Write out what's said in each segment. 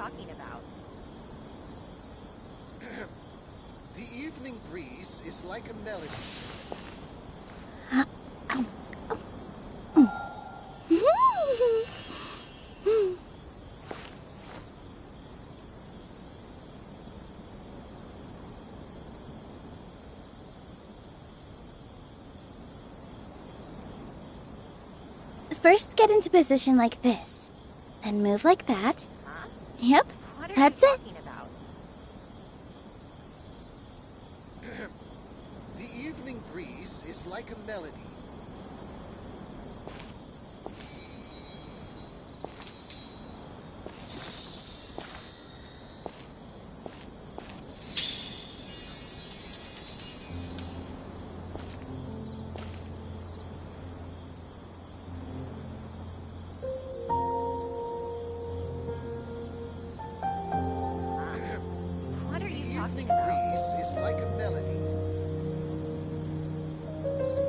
talking about? The evening breeze is like a melody. First, get into position like this. Then move like that. Huh? Yep, What are that's you it. talking about? The evening breeze is like a melody. What are The you talking evening about? breeze is like a melody.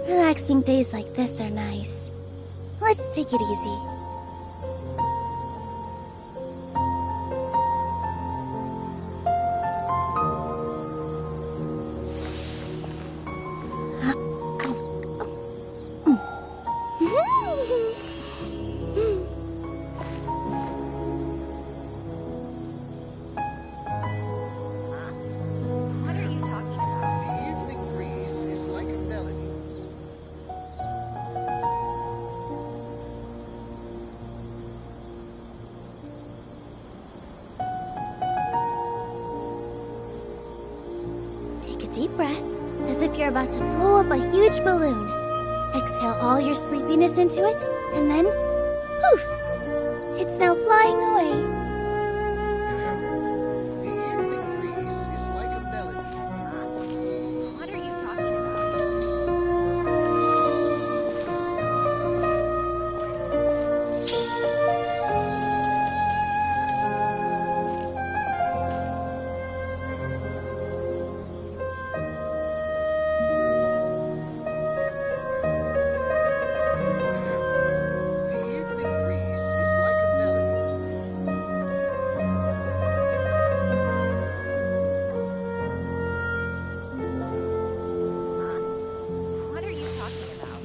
Relaxing days like this are nice. Let's take it easy. Huh? What are you talking about? The evening breeze is like a melody. Take a deep breath, as if you're about to blow up a huge balloon. Exhale all your sleepiness into it, and then, poof! It's now flying away. The evening breeze is like a melody. Huh? What are you talking about? The evening breeze is like a melody. Huh? What are you talking about?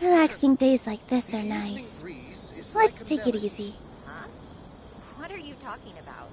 Relaxing days like this The are evening nice. breeze is Let's like a take it melody. easy. Huh? What are you talking about?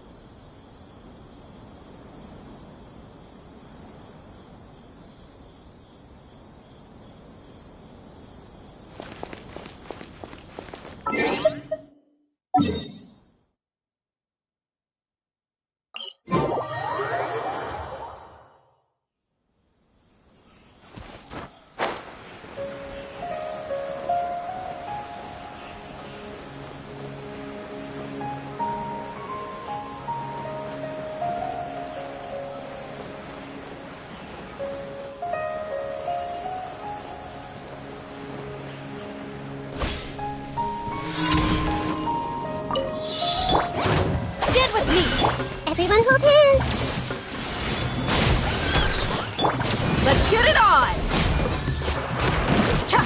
Stand with me! Everyone hold hands! Let's get it on! Cha!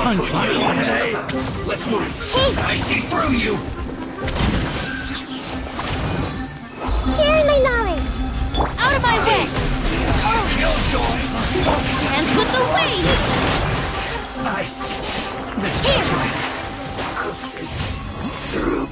Uncanny today. Let's move. Hey! I see through you. Sharing my knowledge! Out of my way! Killjoy. Dance with the waves! This cook this through.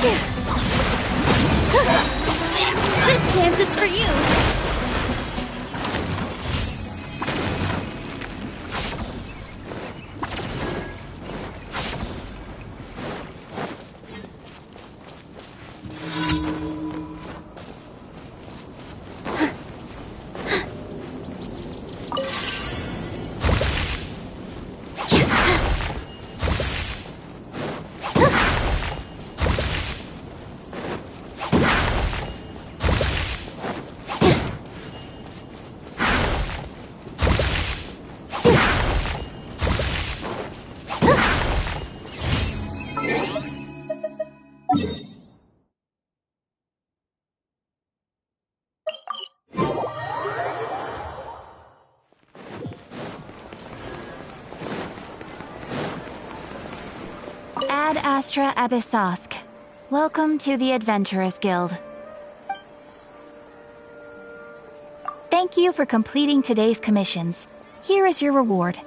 This dance is for you! Ad Astra Abyssosk. Welcome to the Adventurers Guild. Thank you for completing today's commissions. Here is your reward.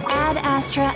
Ad Astra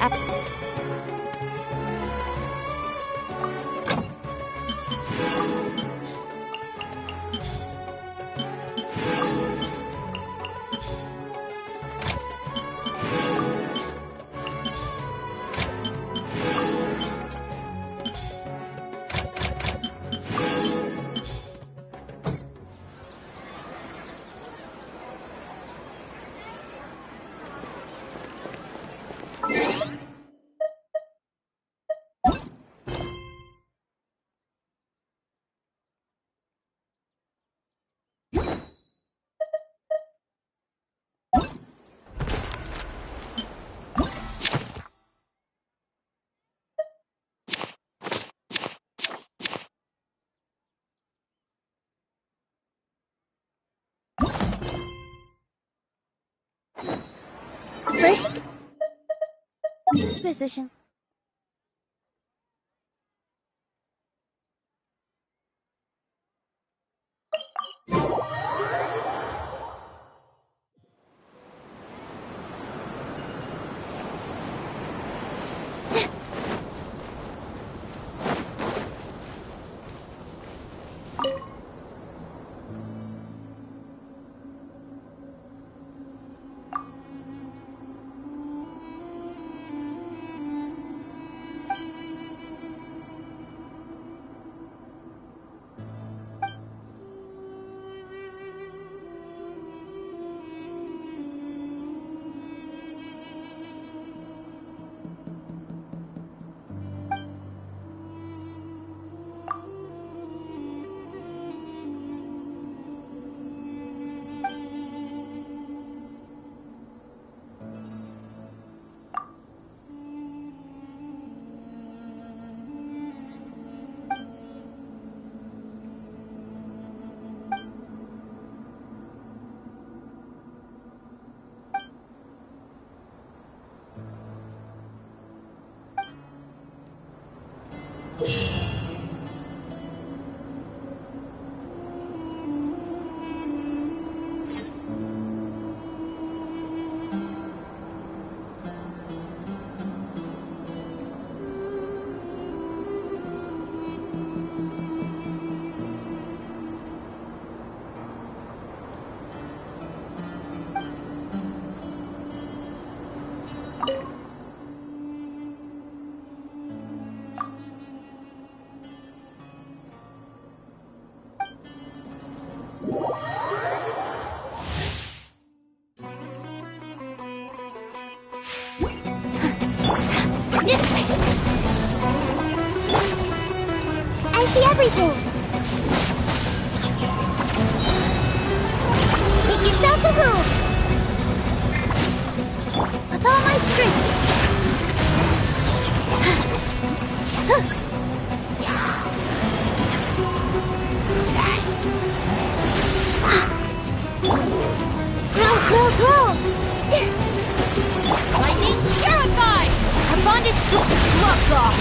First, to position. I see everything! Make yourselves at home! With all my strength! Grow, grow! Lightning terrified! Our bond is strong. Gloves off!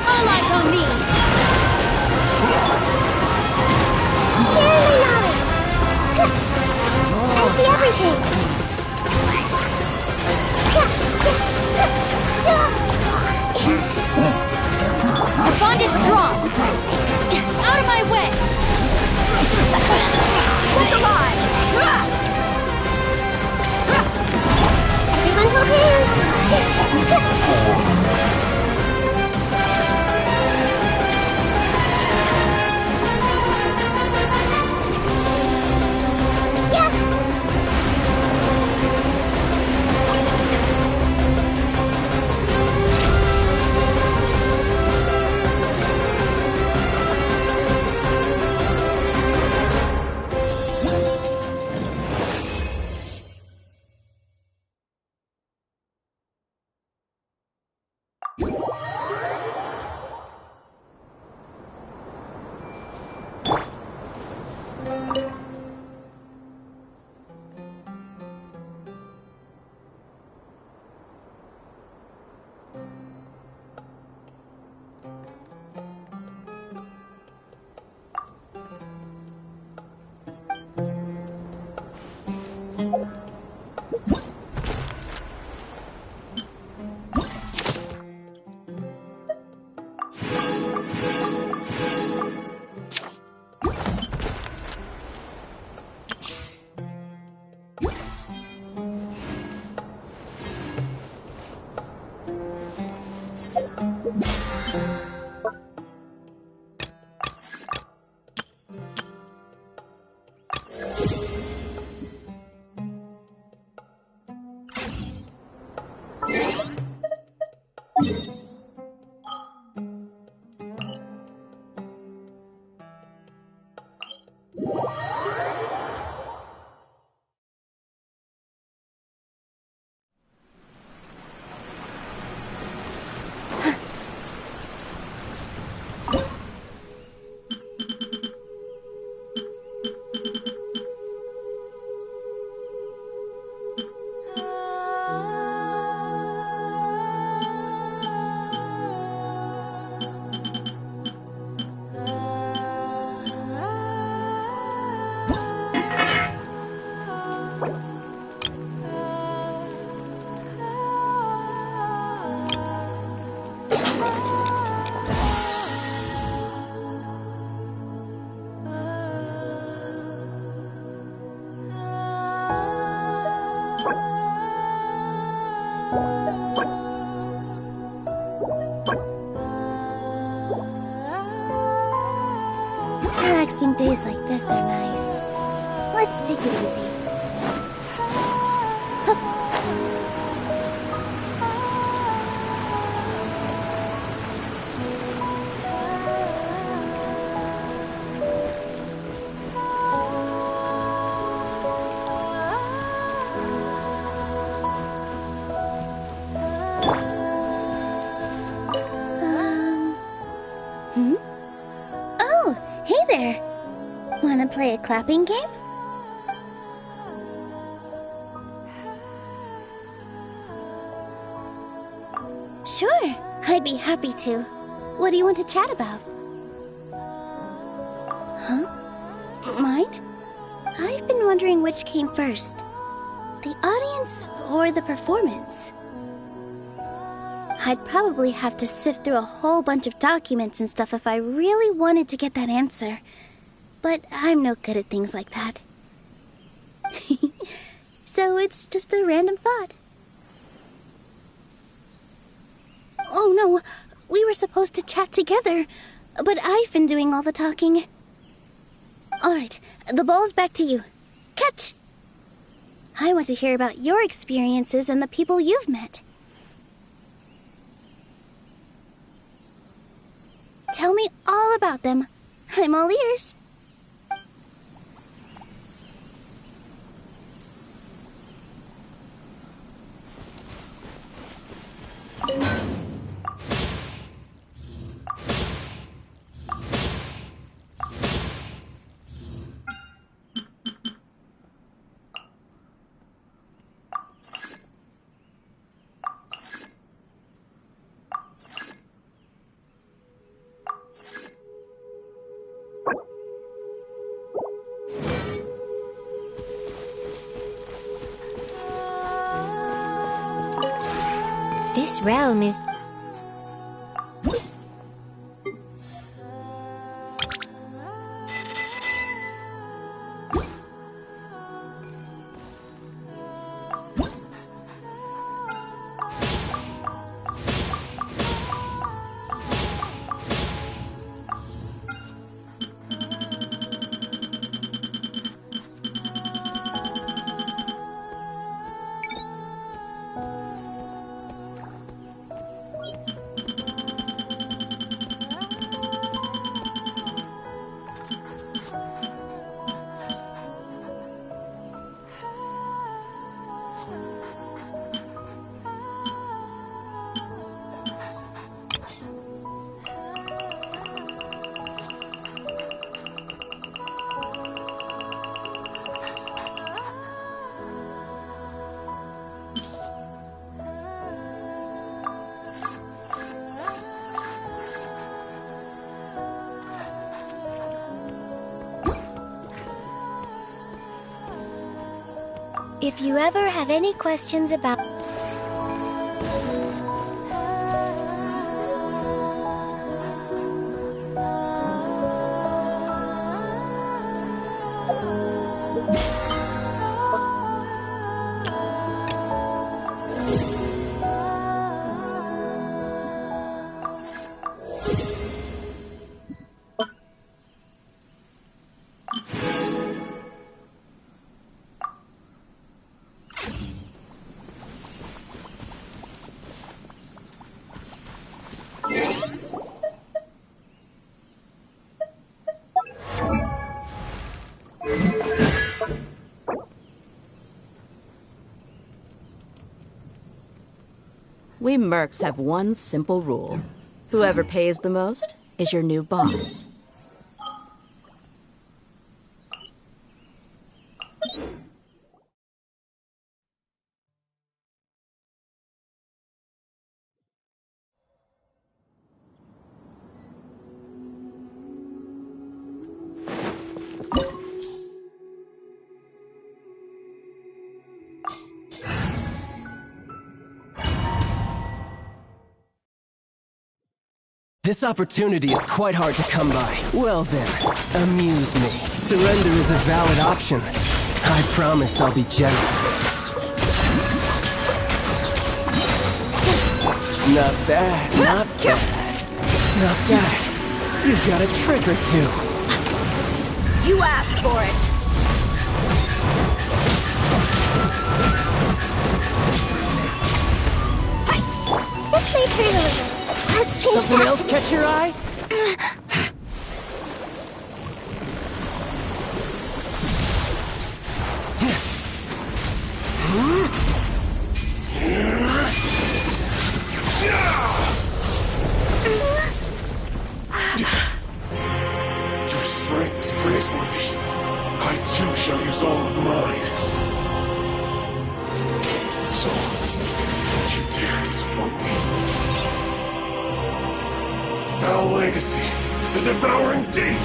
All eyes on me! Share my knowledge! I see everything! The bond is strong! Out of my way! Look alive! Everyone hold hands! Relaxing days like this are nice. Let's take it easy. Oh, hey there! Wanna play a clapping game? Sure, I'd be happy to. What do you want to chat about? Huh? Mine? I've been wondering which came first. The audience or the performance? I'd probably have to sift through a whole bunch of documents and stuff if I really wanted to get that answer. But I'm no good at things like that. So it's just a random thought. Oh no, we were supposed to chat together, but I've been doing all the talking. Alright, the ball's back to you. Catch! I want to hear about your experiences and the people you've met. Tell me all about them. I'm all ears. This realm is... If you ever have any questions about... We mercs have one simple rule. Whoever pays the most is your new boss. This opportunity is quite hard to come by. Well then, amuse me. Surrender is a valid option. I promise I'll be gentle. Not bad, not bad. Not bad. You've got a trick or two. You asked for it! This may hurt a little. Let's change Something that. else catch your eye? Your strength is praiseworthy. I too shall use all of mine. So, don't you dare disappoint me. Foul legacy, the devouring deep!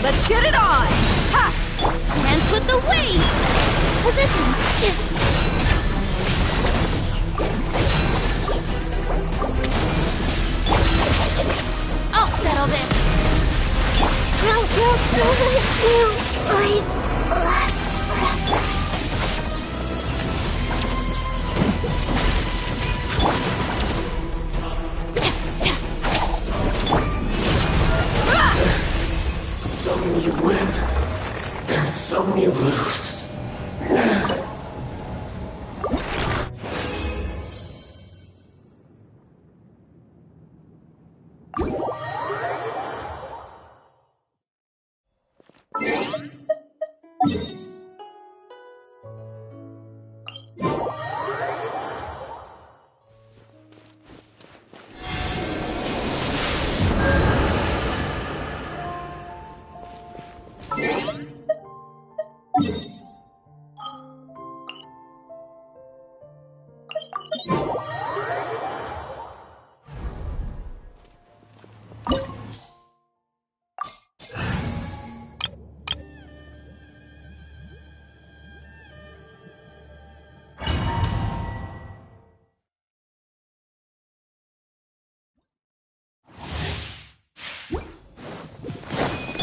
Let's get it on! Ha! Dance with the waves! Positions! I'll settle this! Life lasts forever. Some you win, and some you lose.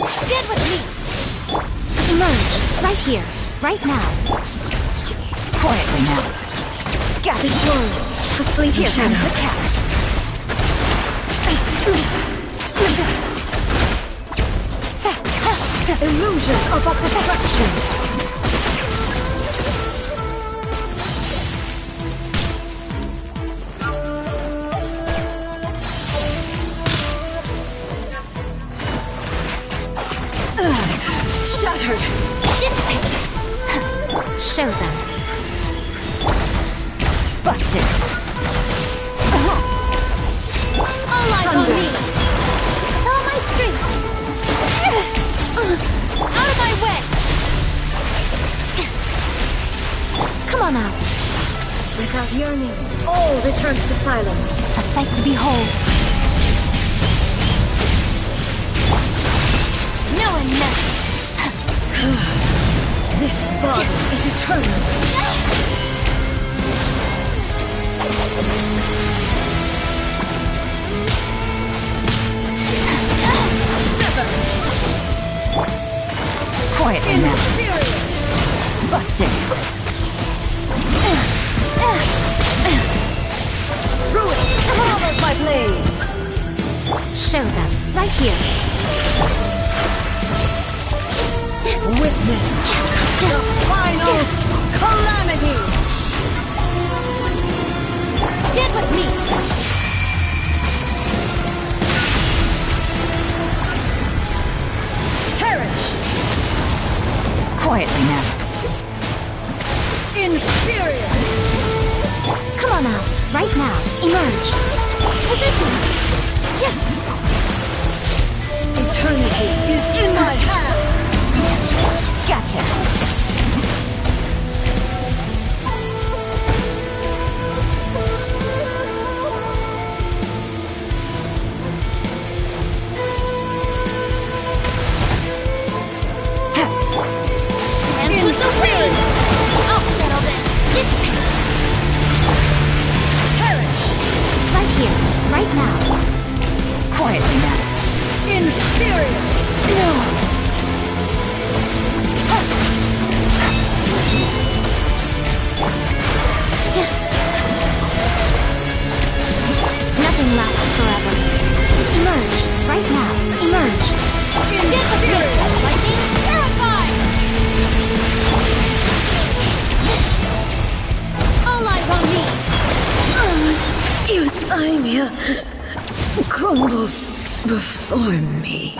Stand with me! Emerge, right here, right now. Quietly now. Got this world. Hopefully here comes the cash. Illusions of distractions. Shattered. Dissipate. Show them. Busted. All eyes on me. With all my strength. Out of my way. Come on out. Without yearning, all returns to silence. A sight to behold. No one knows. This body is eternal. Sever. Quietly now. Busted. Ruin follows my blade. Show them. Right here. Witness the final calamity. Stand with me. Perish. Quietly now. Inferior. Come on out. Right now. Emerge. Positions. Yeah. Eternity is in my hands. Gotcha. Quietly now. Inferior! Nothing lasts forever. Emerge, right now. Emerge. Inferior! Lightning, terrify! All eyes on me! Euthymia crumbles before me.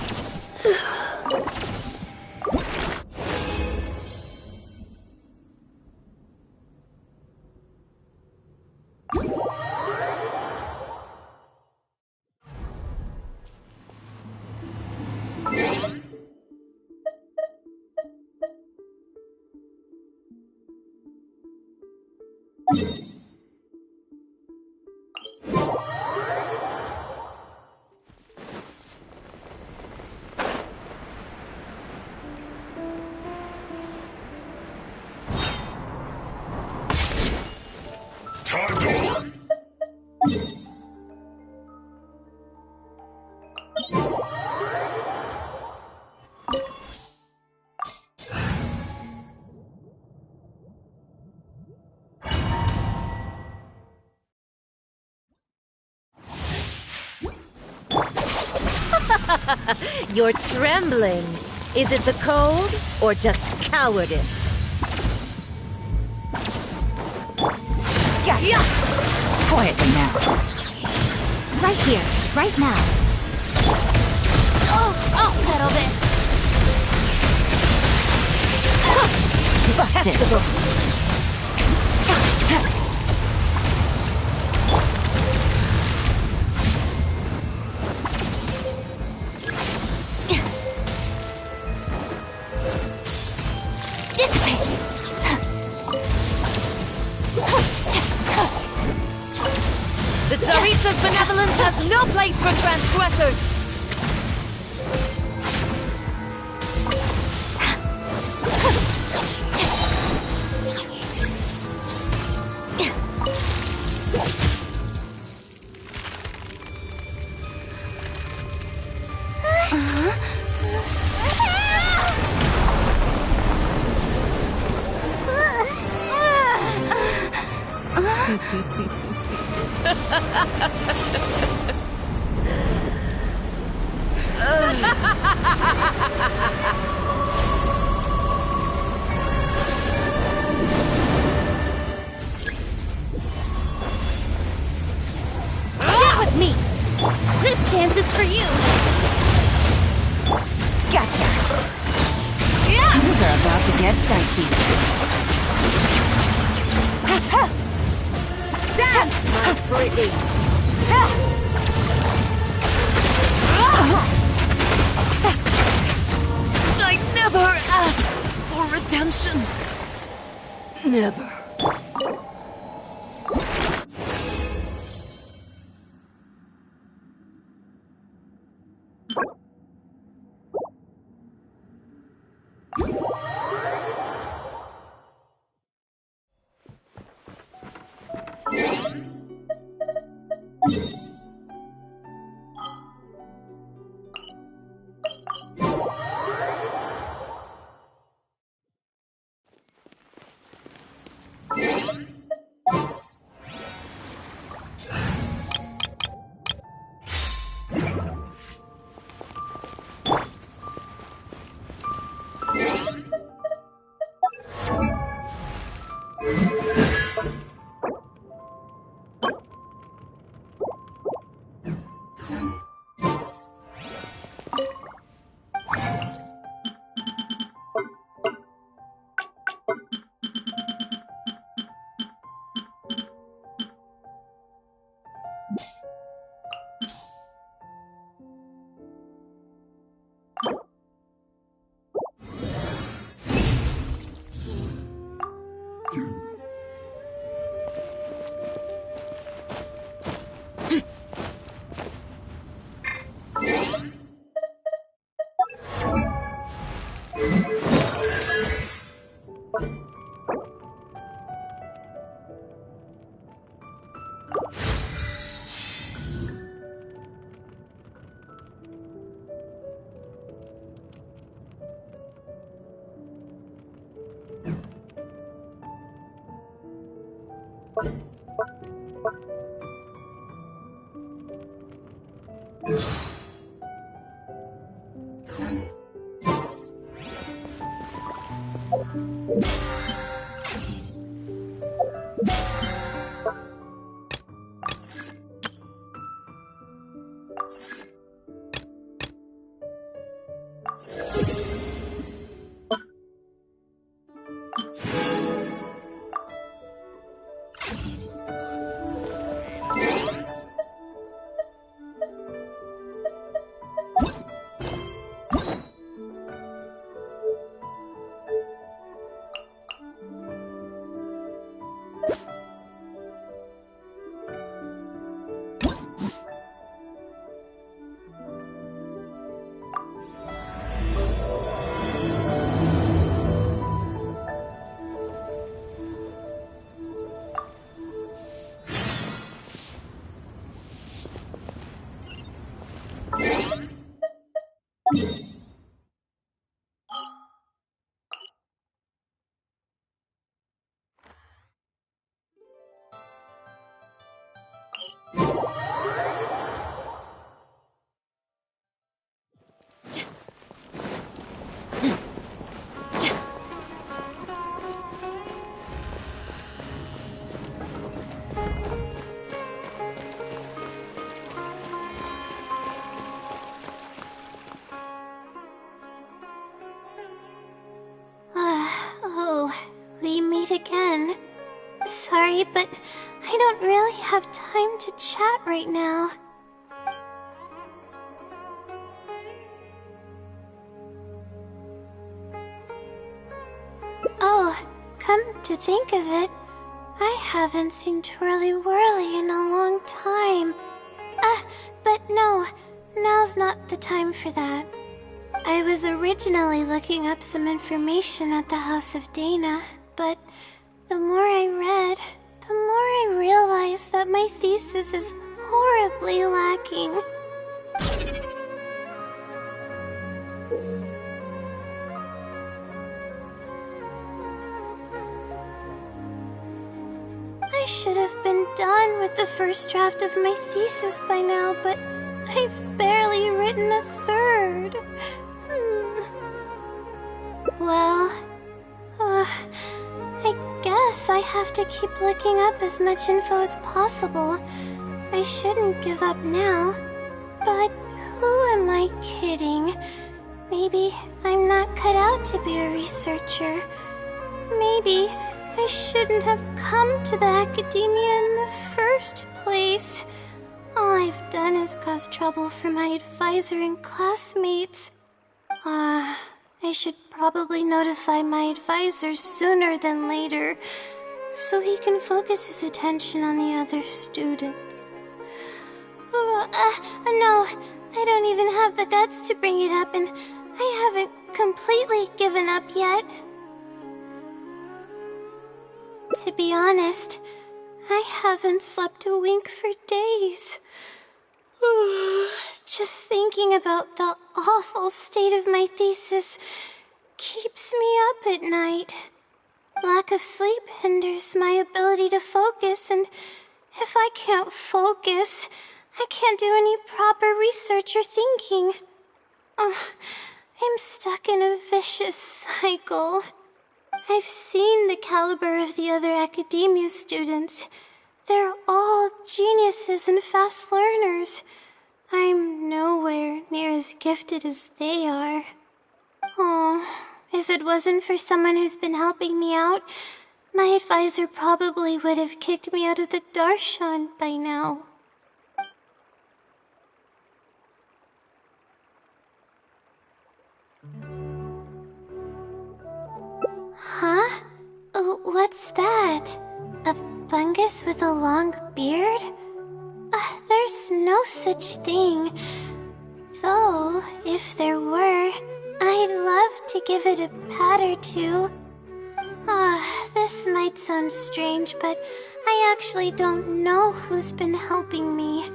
You're trembling. Is it the cold or just cowardice? Gotcha! Quietly now. Right here, right now. Oh, I'll settle this. Detestable! The Tsaritsa's benevolence has no place for transgressors! Get with me! This dance is for you! Gotcha! Things are about to get dicey. Dance, my pretties! I never asked for redemption. Never. Again. Sorry, but I don't really have time to chat right now. Oh, come to think of it, I haven't seen Twirly Whirly in a long time. But no, now's not the time for that. I was originally looking up some information at the House of Dana, but the more I read, the more I realized that my thesis is horribly lacking. I should have been done with the first draft of my thesis by now, but I've barely written a third. Well, I guess I have to keep looking up as much info as possible. I shouldn't give up now. But who am I kidding? Maybe I'm not cut out to be a researcher. Maybe I shouldn't have come to the academia in the first place. All I've done is cause trouble for my advisor and classmates. I should probably notify my advisor sooner than later, so he can focus his attention on the other students. No, I don't even have the guts to bring it up, and I haven't completely given up yet. To be honest, I haven't slept a wink for days. Just thinking about the awful state of my thesis keeps me up at night. Lack of sleep hinders my ability to focus, and if I can't focus, I can't do any proper research or thinking. I'm stuck in a vicious cycle. I've seen the caliber of the other academia students. They're all geniuses and fast learners. I'm nowhere near as gifted as they are. Oh, if it wasn't for someone who's been helping me out, my advisor probably would have kicked me out of the Darshan by now. Huh? What's that? A fungus with a long beard? There's no such thing. Though, if there were, I'd love to give it a pat or two. This might sound strange, but I actually don't know who's been helping me.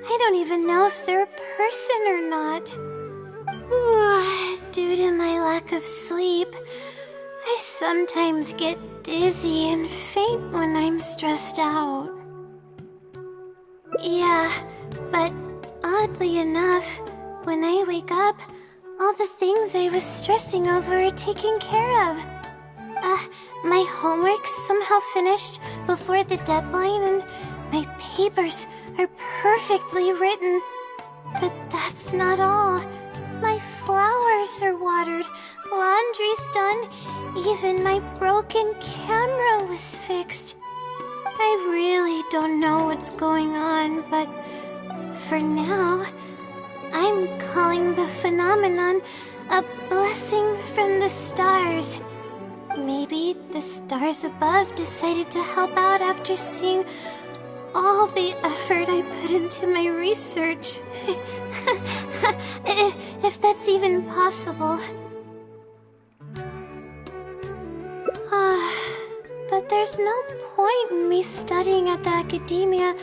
I don't even know if they're a person or not. Due to my lack of sleep, I sometimes get dizzy and faint when I'm stressed out. Yeah, but oddly enough, when I wake up, all the things I was stressing over are taken care of. My homework's somehow finished before the deadline, and my papers are perfectly written. But that's not all. My flowers are watered, laundry's done, even my broken camera was fixed. I really don't know what's going on, but for now, I'm calling the phenomenon a blessing from the stars. Maybe the stars above decided to help out after seeing all the effort I put into my research. If that's even possible. But there's no point in me studying at the academia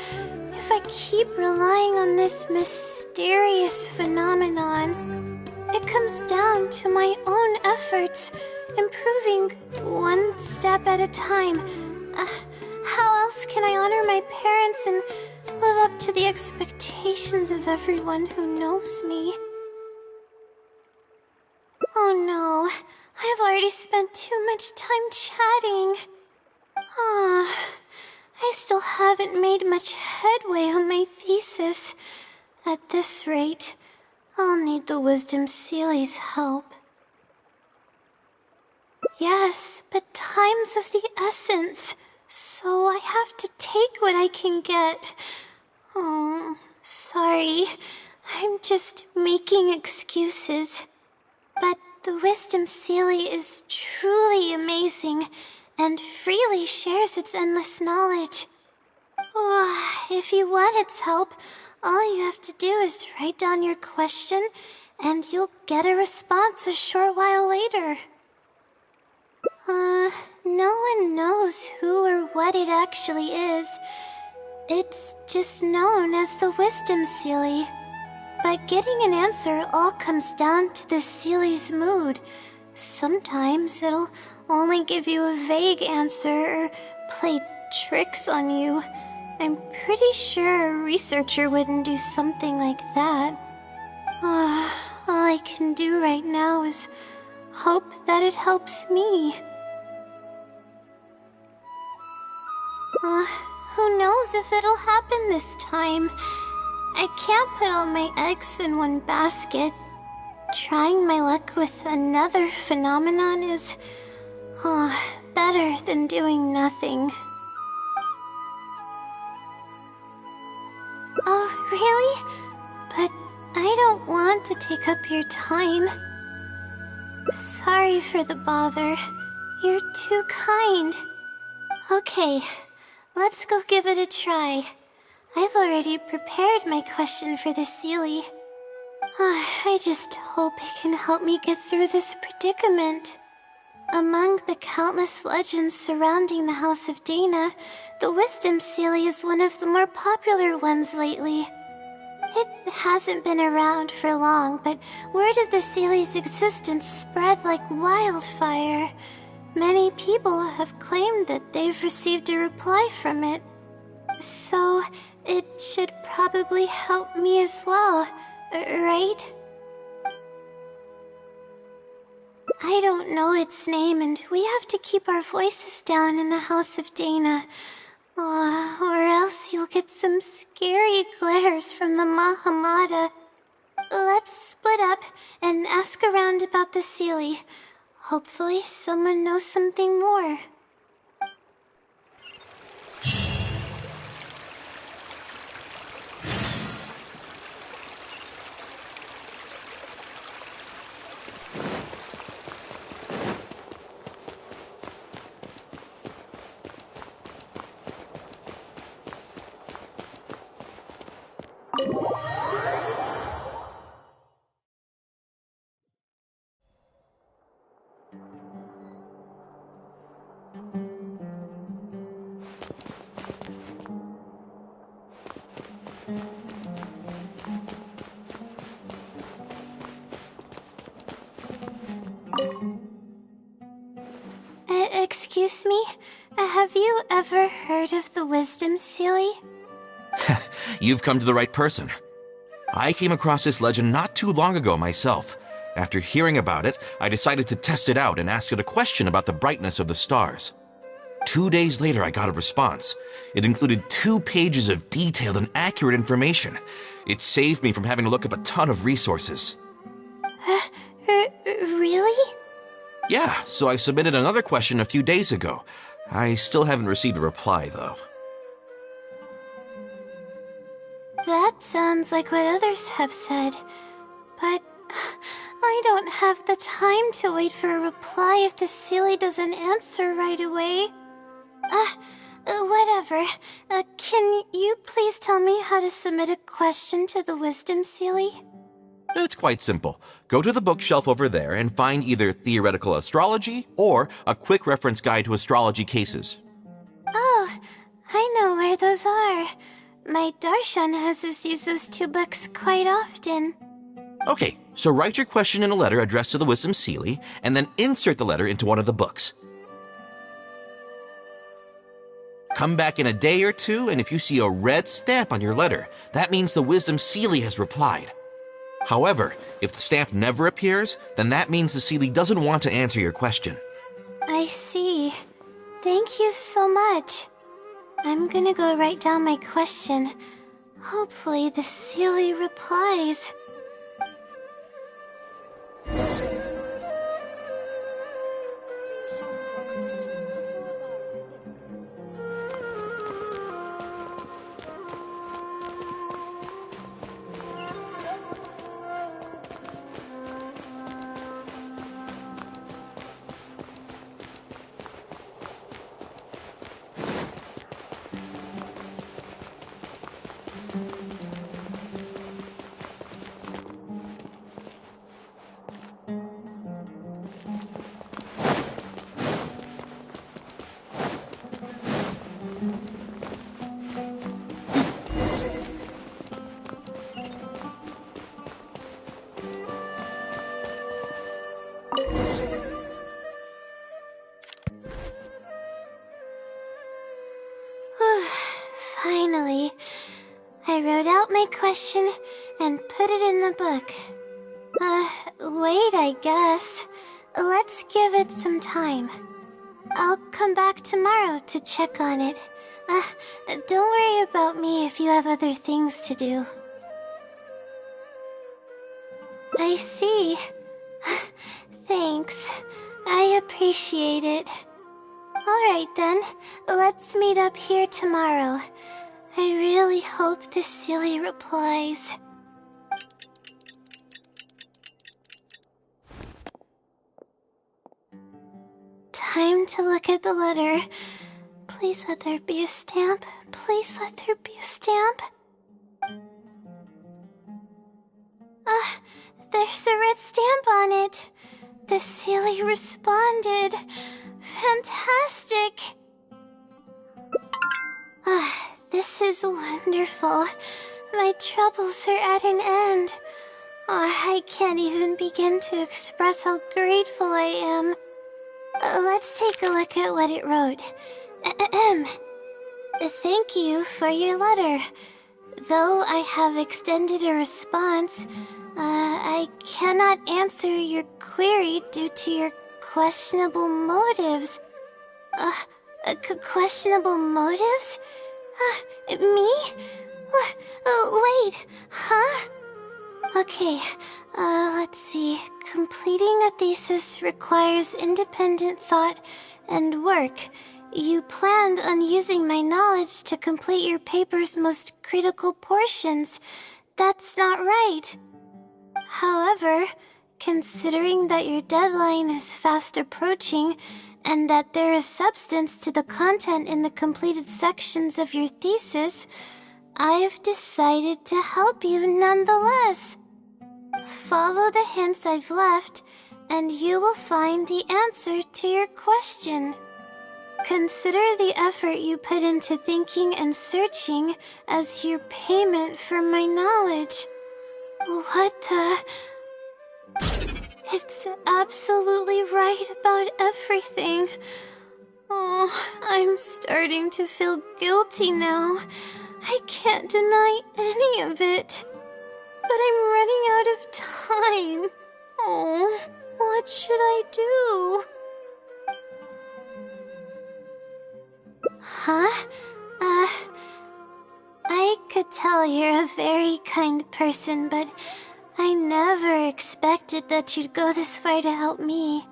if I keep relying on this mysterious phenomenon. It comes down to my own efforts, improving one step at a time. How else can I honor my parents and live up to the expectations of everyone who knows me? Oh no, I've already spent too much time chatting. I still haven't made much headway on my thesis. At this rate, I'll need the Wisdom Sealy's help. Yes, but time's of the essence, so I have to take what I can get. Oh, sorry. I'm just making excuses. But the Wisdom Sealy is truly amazing, and freely shares its endless knowledge. If you want its help, all you have to do is write down your question, and you'll get a response a short while later. No one knows who or what it actually is. It's just known as the Wisdom Sealy. But getting an answer all comes down to the Sealy's mood. Sometimes it'll only give you a vague answer or play tricks on you. I'm pretty sure a researcher wouldn't do something like that. All I can do right now is hope that it helps me. Who knows if it'll happen this time? I can't put all my eggs in one basket. Trying my luck with another phenomenon is better than doing nothing. Oh, really? But I don't want to take up your time. Sorry for the bother. You're too kind. Okay, let's go give it a try. I've already prepared my question for the Sealy. I just hope it can help me get through this predicament. Among the countless legends surrounding the House of Dana, the Wisdom Sealy is one of the more popular ones lately. It hasn't been around for long, but word of the Sealy's existence spread like wildfire. Many people have claimed that they've received a reply from it. So, it should probably help me as well, right? I don't know its name, and we have to keep our voices down in the House of Dana. Or else you'll get some scary glares from the Mahamada. Let's split up and ask around about the Sealy. Hopefully someone knows something more. Excuse me? Have you ever heard of the Wisdom Sealy? You've come to the right person. I came across this legend not too long ago myself. After hearing about it, I decided to test it out and asked it a question about the brightness of the stars. 2 days later, I got a response. It included 2 pages of detailed and accurate information. It saved me from having to look up a ton of resources. Really? Yeah, so I submitted another question a few days ago. I still haven't received a reply, though. That sounds like what others have said. But I don't have the time to wait for a reply if the Sealy doesn't answer right away. Whatever. Can you please tell me how to submit a question to the Wisdom Sealy? It's quite simple. Go to the bookshelf over there and find either Theoretical Astrology or a quick reference guide to astrology cases. Oh, I know where those are. My Darshan has us use those 2 books quite often. Okay, so write your question in a letter addressed to the Wisdom Sealy, and then insert the letter into one of the books. Come back in a day or 2, and if you see a red stamp on your letter, that means the Wisdom Sealy has replied. However, if the stamp never appears, then that means the Sealy doesn't want to answer your question. I see. Thank you so much. I'm gonna go write down my question. Hopefully the Sealy replies. Finally, I wrote out my question and put it in the book. Wait, I guess. Let's give it some time. I'll come back tomorrow to check on it. Don't worry about me if you have other things to do. I see. Thanks. I appreciate it. Alright then, let's meet up here tomorrow. I really hope the Sealy replies. Time to look at the letter. Please let there be a stamp. Please let there be a stamp. There's a red stamp on it. The Sealy responded. Fantastic! This is wonderful. My troubles are at an end. I can't even begin to express how grateful I am. Let's take a look at what it wrote. Thank you for your letter. Though I have extended a response, I cannot answer your query due to your questionable motives. Questionable motives? Me? Wait, huh? Okay, let's see. Completing a thesis requires independent thought and work. You planned on using my knowledge to complete your paper's most critical portions. That's not right. However, considering that your deadline is fast approaching, and that there is substance to the content in the completed sections of your thesis, I've decided to help you nonetheless. Follow the hints I've left, and you will find the answer to your question. Consider the effort you put into thinking and searching as your payment for my knowledge. What the... It's absolutely right about everything. Oh, I'm starting to feel guilty now. I can't deny any of it. But I'm running out of time. Oh, what should I do? Huh? I could tell you're a very kind person, but I never expected that you'd go this far to help me.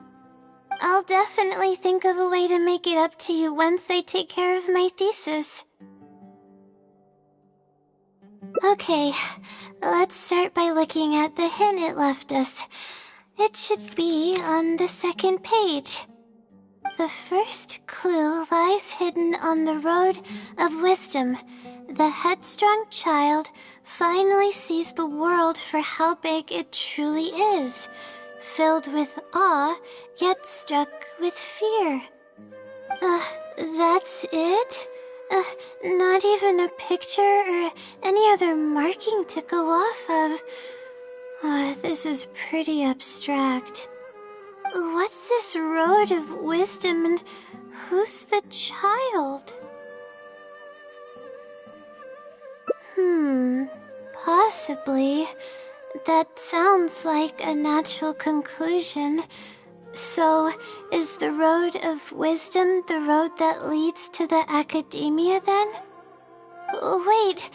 I'll definitely think of a way to make it up to you once I take care of my thesis. Okay, let's start by looking at the hint it left us. It should be on the second page. The first clue lies hidden on the road of wisdom. The headstrong child finally sees the world for how big it truly is, filled with awe, yet struck with fear. That's it? Not even a picture or any other marking to go off of. This is pretty abstract. What's this road of wisdom and who's the child? Possibly. That sounds like a natural conclusion. So, is the road of wisdom the road that leads to the academia then? Wait,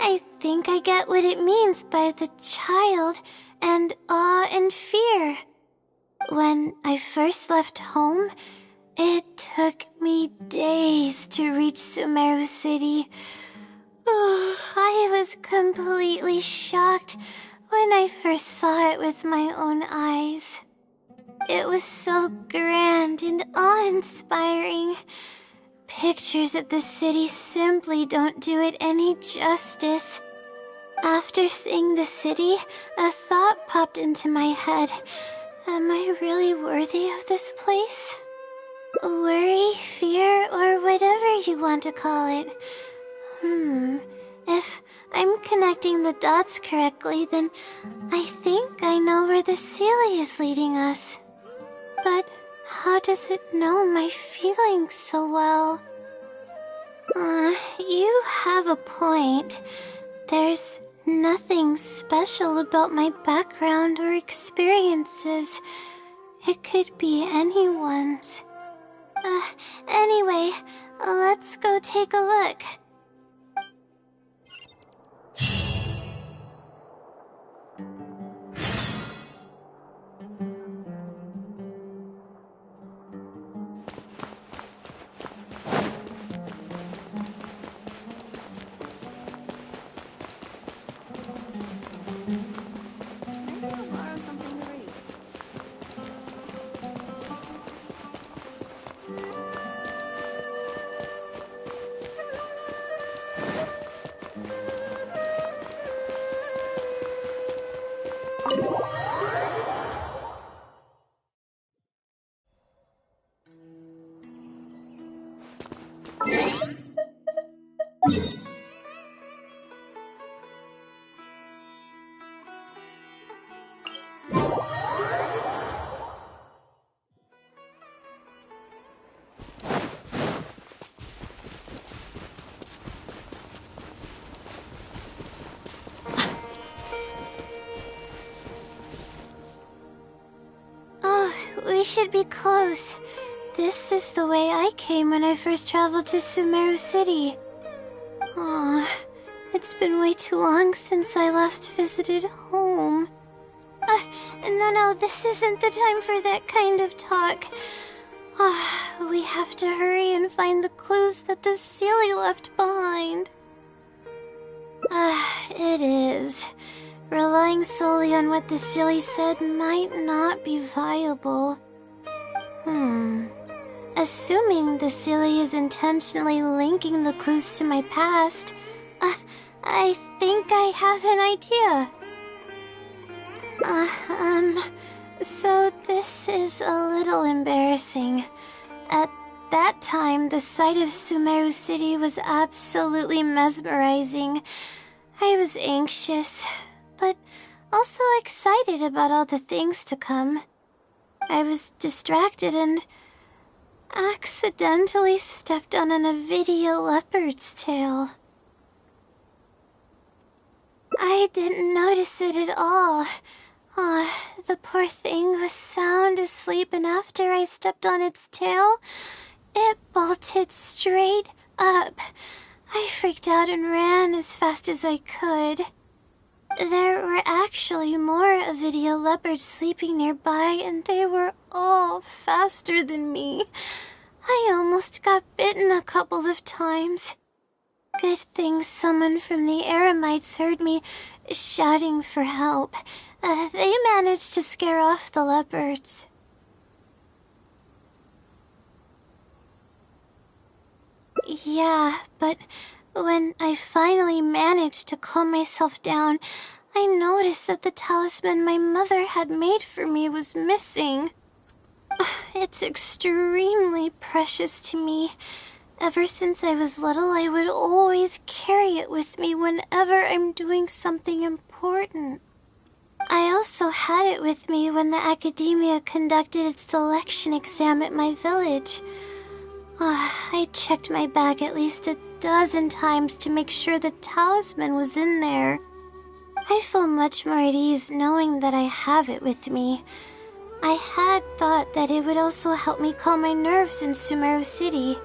I think I get what it means by the child and awe and fear. When I first left home, it took me days to reach Sumeru City. I was completely shocked when I first saw it with my own eyes. It was so grand and awe-inspiring. Pictures of the city simply don't do it any justice. After seeing the city, a thought popped into my head. Am I really worthy of this place? Worry, fear, or whatever you want to call it. If I'm connecting the dots correctly, then I think I know where the Sealy is leading us. But how does it know my feelings so well? You have a point. There's nothing special about my background or experiences. It could be anyone's. Anyway, let's go take a look. We should be close. This is the way I came when I first traveled to Sumeru City. Aw, it's been way too long since I last visited home. No, this isn't the time for that kind of talk. We have to hurry and find the clues that the Sealy left behind. It is. Relying solely on what the Sealy said might not be viable. Assuming the Sealy is intentionally linking the clues to my past, I think I have an idea. So this is a little embarrassing. At that time, the sight of Sumeru City was absolutely mesmerizing. I was anxious, but also excited about all the things to come. I was distracted and accidentally stepped on an Avidia leopard's tail. I didn't notice it at all. The poor thing was sound asleep, and after I stepped on its tail, it bolted straight up. I freaked out and ran as fast as I could. There were actually more Avidia leopards sleeping nearby, and they were all faster than me. I almost got bitten a couple of times. Good thing someone from the Eremites heard me shouting for help. They managed to scare off the leopards. Yeah, but when I finally managed to calm myself down, I noticed that the talisman my mother had made for me was missing. It's extremely precious to me. Ever since I was little, I would always carry it with me whenever I'm doing something important. I also had it with me when the academia conducted its selection exam at my village. I checked my bag at least a dozen times to make sure the talisman was in there. I feel much more at ease knowing that I have it with me. I had thought that it would also help me calm my nerves in Sumeru City,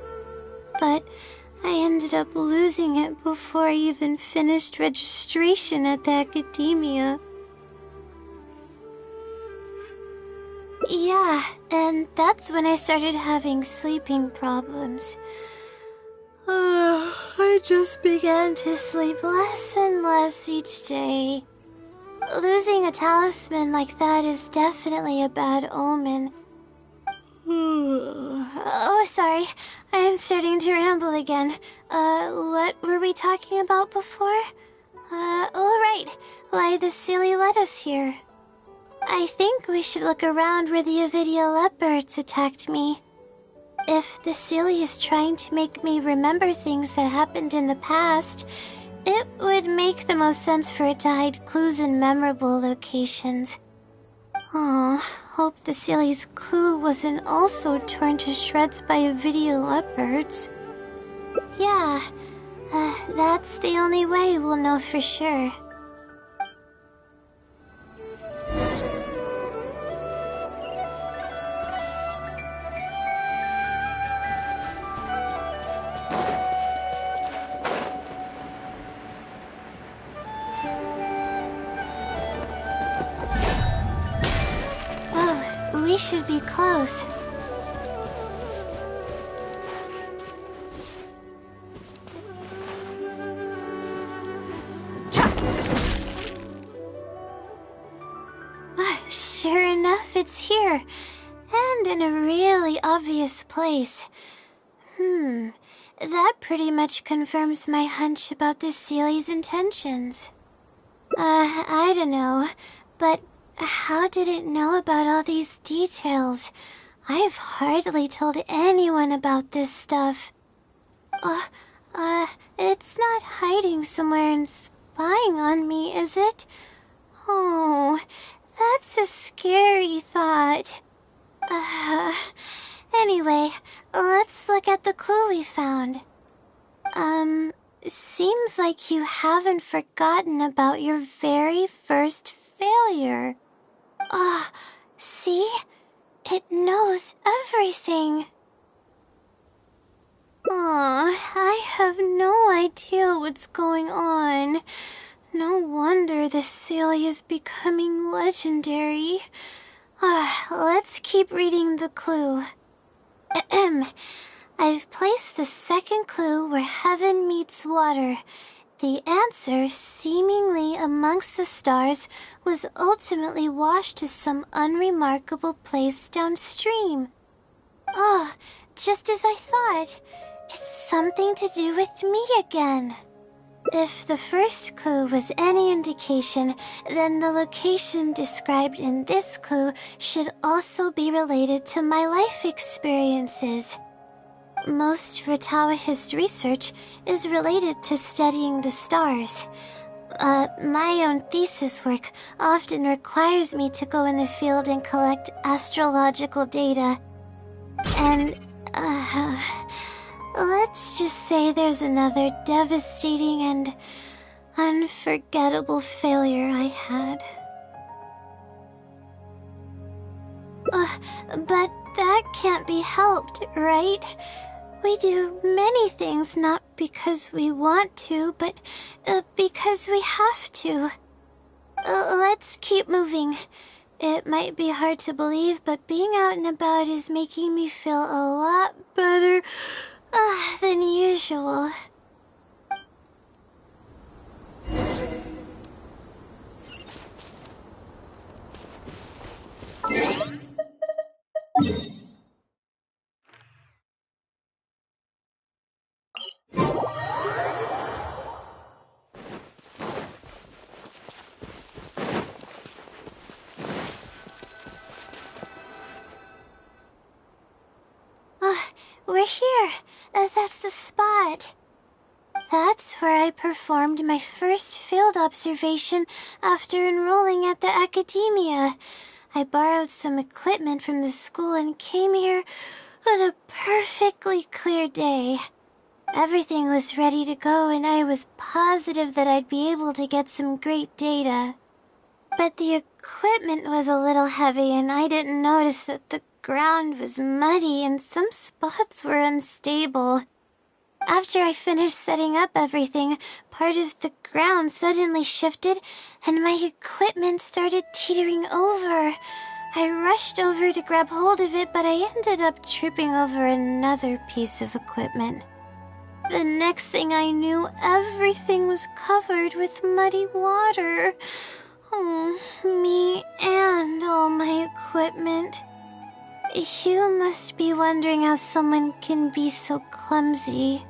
but I ended up losing it before I even finished registration at the academia. Yeah, and that's when I started having sleeping problems. I just began to sleep less and less each day. Losing a talisman like that is definitely a bad omen. Oh, sorry. I'm starting to ramble again. What were we talking about before? Right. Why the silly led us here. I think we should look around where the Avidia leopards attacked me. If the silly is trying to make me remember things that happened in the past, it would make the most sense for it to hide clues in memorable locations. Hope the silly's clue wasn't also torn to shreds by Avidia leopards. Yeah, that's the only way we'll know for sure. We should be close. Sure enough, it's here. And in a really obvious place. That pretty much confirms my hunch about the Sealy's intentions. I don't know, but how did it know about all these details? I've hardly told anyone about this stuff. It's not hiding somewhere and spying on me, is it? Oh, that's a scary thought. Anyway, let's look at the clue we found. Seems like you haven't forgotten about your very first failure. See? It knows everything. I have no idea what's going on. No wonder the Celia is becoming legendary. Let's keep reading the clue. I've placed the second clue where heaven meets water. The answer, seemingly amongst the stars, was ultimately washed to some unremarkable place downstream. Just as I thought. It's something to do with me again. If the first clue was any indication, then the location described in this clue should also be related to my life experiences. Most Ratawahist research is related to studying the stars. My own thesis work often requires me to go in the field and collect astrological data. And Let's just say there's another devastating and unforgettable failure I had. But that can't be helped, right? We do many things not because we want to, but because we have to. Let's keep moving. It might be hard to believe, but being out and about is making me feel a lot better than usual. We're here. That's the spot. That's where I performed my first field observation after enrolling at the academia. I borrowed some equipment from the school and came here on a perfectly clear day. Everything was ready to go and I was positive that I'd be able to get some great data. But the equipment was a little heavy and I didn't notice that the ground was muddy and some spots were unstable. After I finished setting up everything, part of the ground suddenly shifted and my equipment started teetering over. I rushed over to grab hold of it, but I ended up tripping over another piece of equipment. The next thing I knew, everything was covered with muddy water. Me and all my equipment. You must be wondering how someone can be so clumsy.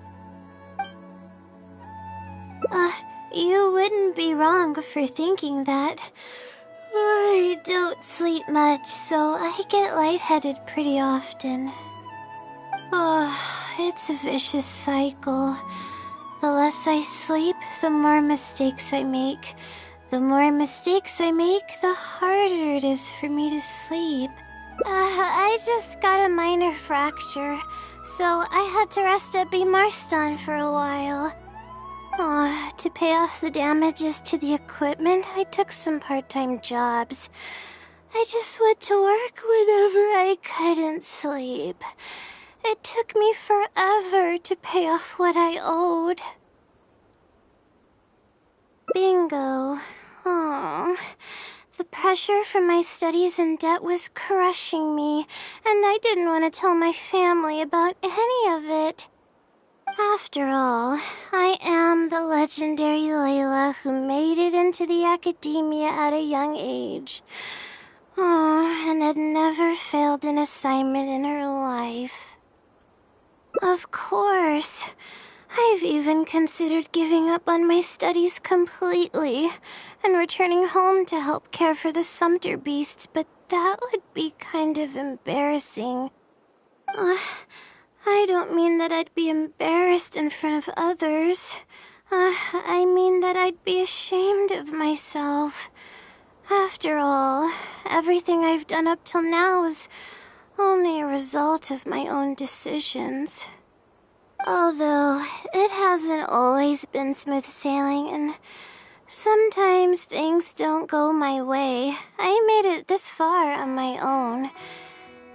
You wouldn't be wrong for thinking that. I don't sleep much, so I get lightheaded pretty often. It's a vicious cycle. The less I sleep, the more mistakes I make. The more mistakes I make, the harder it is for me to sleep. I just got a minor fracture, so I had to rest at B. Marston for a while. To pay off the damages to the equipment, I took some part-time jobs. I just went to work whenever I couldn't sleep. It took me forever to pay off what I owed. Bingo. The pressure from my studies and debt was crushing me, and I didn't want to tell my family about any of it. After all, I am the legendary Layla who made it into the academia at a young age. And had never failed an assignment in her life. Of course, I've even considered giving up on my studies completely and returning home to help care for the Sumter beasts, but that would be kind of embarrassing. I don't mean that I'd be embarrassed in front of others. I mean that I'd be ashamed of myself. After all, everything I've done up till now is only a result of my own decisions. Although, it hasn't always been smooth sailing, and sometimes things don't go my way. I made it this far on my own.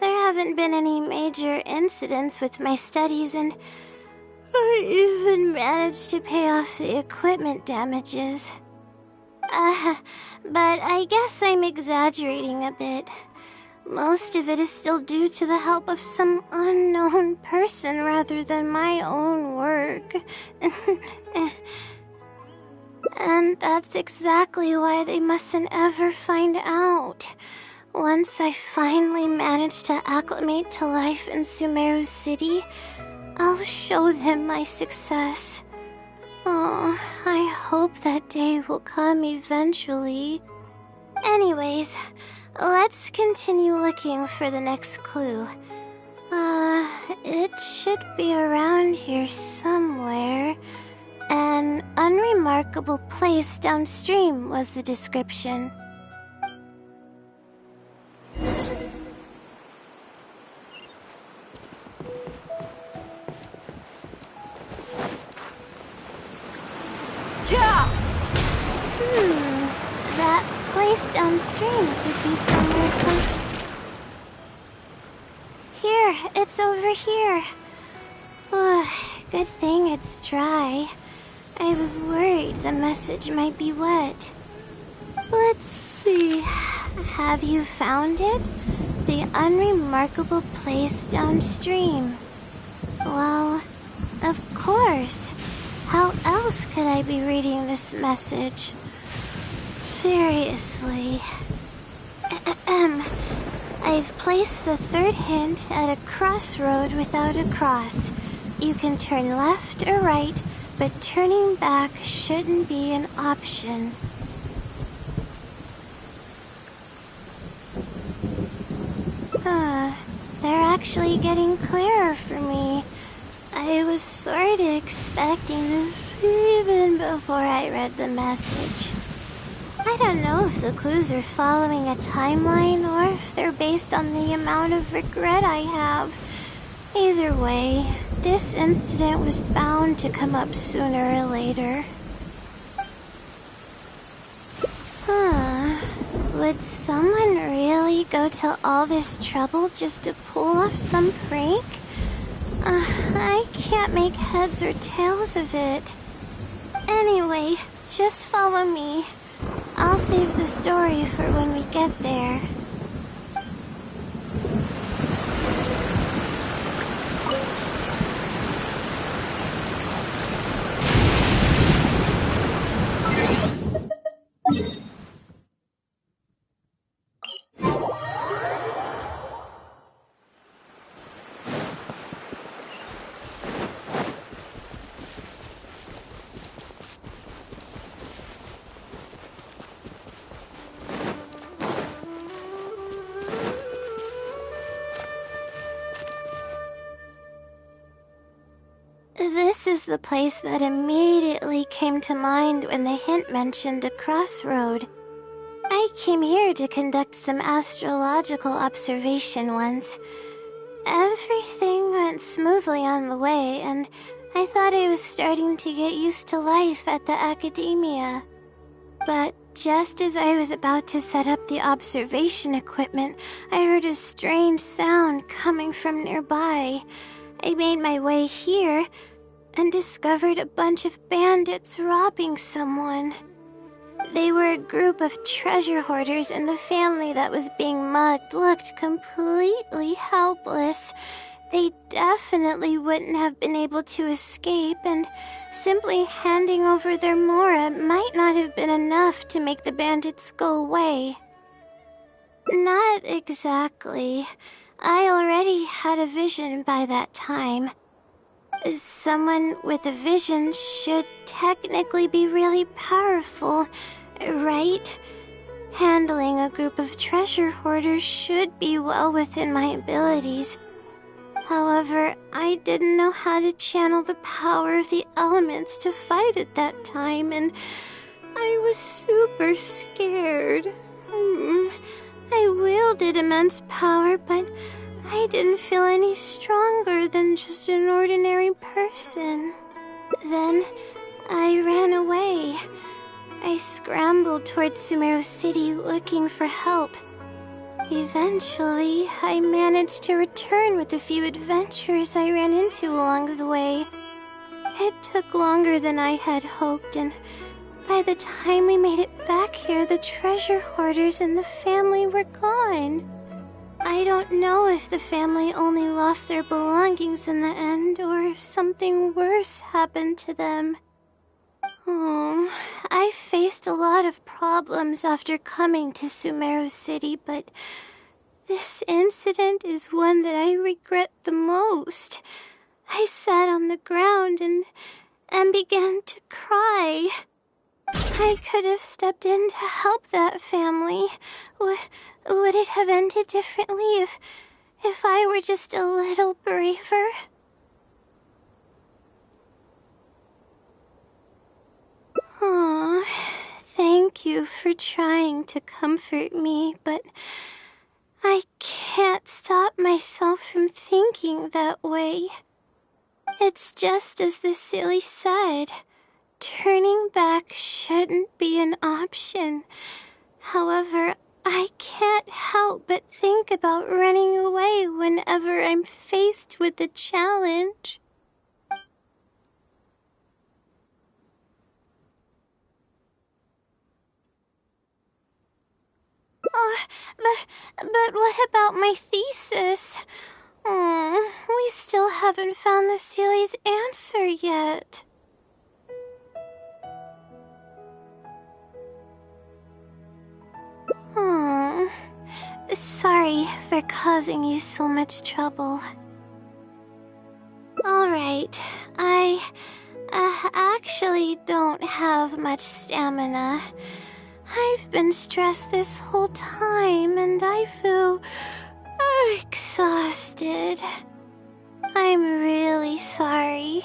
There haven't been any major incidents with my studies, and I even managed to pay off the equipment damages. But I guess I'm exaggerating a bit. Most of it is still due to the help of some unknown person rather than my own work. And that's exactly why they mustn't ever find out. Once I finally manage to acclimate to life in Sumeru City, I'll show them my success. I hope that day will come eventually. Anyways, let's continue looking for the next clue. It should be around here somewhere. An unremarkable place downstream was the description. place downstream could be somewhere close. Here, it's over here. Ugh, good thing it's dry. I was worried the message might be wet. Let's see. Have you found it? The unremarkable place downstream. Well, of course. How else could I be reading this message? Seriously. I've placed the third hint at a crossroad without a cross. You can turn left or right, but turning back shouldn't be an option. They're actually getting clearer for me. I was sort of expecting this even before I read the message. I don't know if the clues are following a timeline or if they're based on the amount of regret I have. Either way, this incident was bound to come up sooner or later. Would someone really go to all this trouble just to pull off some prank? I can't make heads or tails of it. Anyway, just follow me. I'll save the story for when we get there. This is the place that immediately came to mind when the hint mentioned a crossroad. I came here to conduct some astrological observation once. Everything went smoothly on the way, and I thought I was starting to get used to life at the academia. But just as I was about to set up the observation equipment, I heard a strange sound coming from nearby. I made my way here and discovered a bunch of bandits robbing someone. They were a group of treasure hoarders, and the family that was being mugged looked completely helpless. They definitely wouldn't have been able to escape, and simply handing over their Mora might not have been enough to make the bandits go away. Not exactly. I already had a vision by that time. Someone with a vision should technically be really powerful, right? Handling a group of treasure hoarders should be well within my abilities. However, I didn't know how to channel the power of the elements to fight at that time, and I was super scared. I wielded immense power, but I didn't feel any stronger than just an ordinary person. Then I ran away. I scrambled towards Sumeru City looking for help. Eventually, I managed to return with a few adventures I ran into along the way. It took longer than I had hoped, and by the time we made it back here, the treasure hoarders and the family were gone. I don't know if the family only lost their belongings in the end, or if something worse happened to them. I faced a lot of problems after coming to Sumeru City, but this incident is one that I regret the most. I sat on the ground and began to cry. I could have stepped in to help that family. Would it have ended differently if I were just a little braver? Thank you for trying to comfort me, but I can't stop myself from thinking that way. It's just as the silly said. Turning back shouldn't be an option. However, I can't help but think about running away whenever I'm faced with a challenge. But what about my thesis? We still haven't found the Sealy's answer yet. Sorry for causing you so much trouble. Alright, I actually don't have much stamina. I've been stressed this whole time and I feel exhausted. I'm really sorry.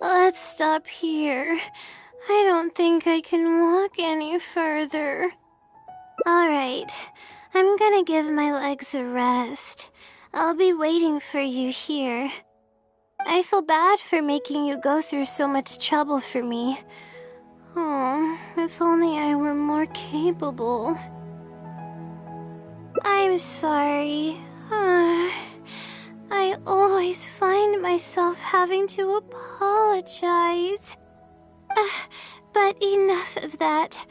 Let's stop here. I don't think I can walk any further. Alright, I'm gonna give my legs a rest. I'll be waiting for you here. I feel bad for making you go through so much trouble for me. Oh, if only I were more capable. I'm sorry. I always find myself having to apologize. But enough of that.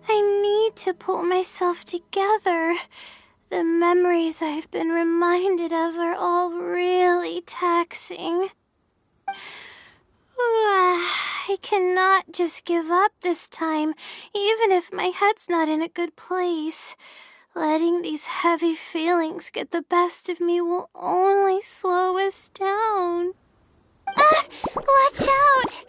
I need to pull myself together. The memories I've been reminded of are all really taxing. I cannot just give up this time, even if my head's not in a good place. Letting these heavy feelings get the best of me will only slow us down. Watch out!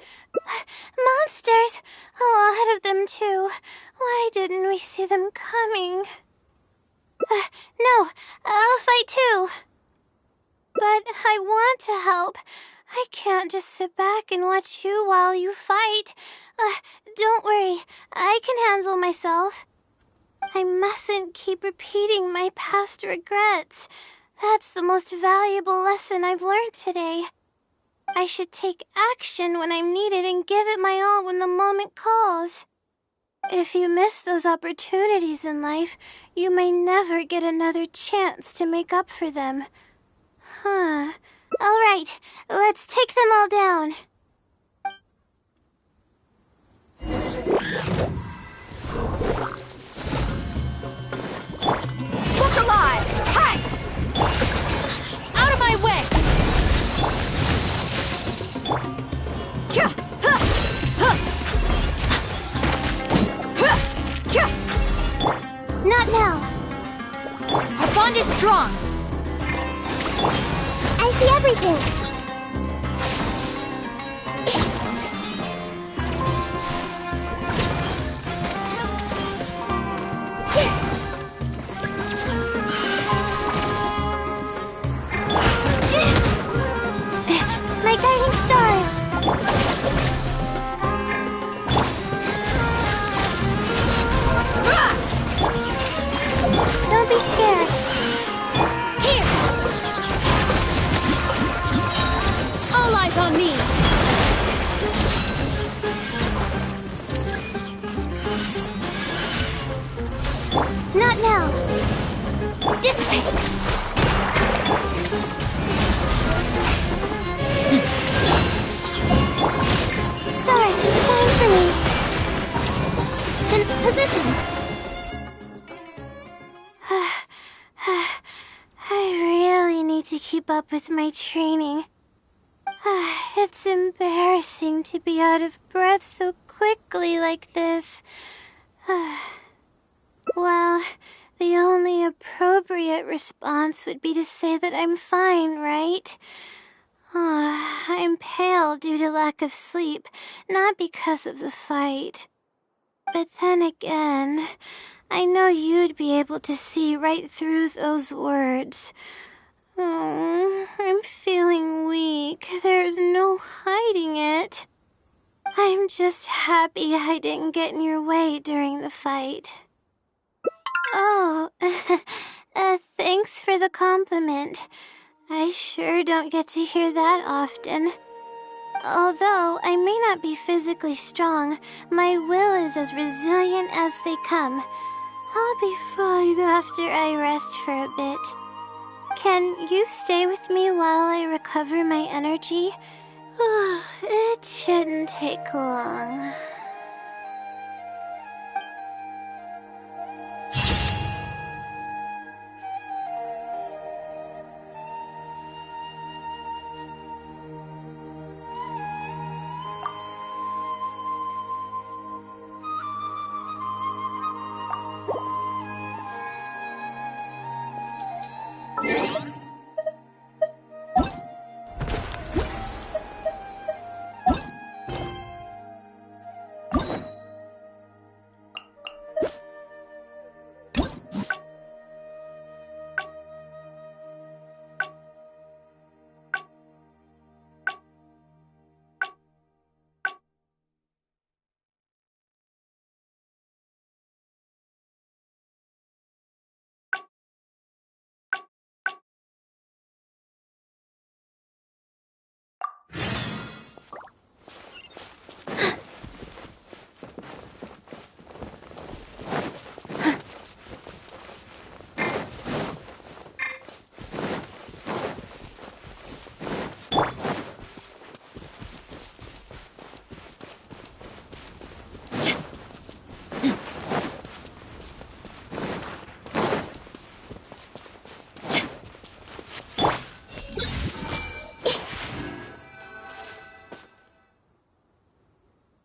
Monsters! A lot of them, too. Why didn't we see them coming? No, I'll fight too. But I want to help. I can't just sit back and watch you while you fight. Don't worry, I can handle myself. I mustn't keep repeating my past regrets. That's the most valuable lesson I've learned today. I should take action when I'm needed and give it my all when the moment calls. If you miss those opportunities in life, you may never get another chance to make up for them. All right, let's take them all down. Look alive! Hi! Out of my way! Not now. Our bond is strong. I see everything. My guiding stars! Don't be scared. Here! All eyes on me! Not now. Dissipate! Stars, shine for me. In positions. I really need to keep up with my training. It's embarrassing to be out of breath so quickly like this. Well, the only appropriate response would be to say that I'm fine, right? I'm pale due to lack of sleep, not because of the fight. But then again, I know you'd be able to see right through those words. I'm feeling weak. There's no hiding it. I'm just happy I didn't get in your way during the fight. Oh, thanks for the compliment. I sure don't get to hear that often. Although I may not be physically strong, my will is as resilient as they come. I'll be fine after I rest for a bit. Can you stay with me while I recover my energy? It shouldn't take long.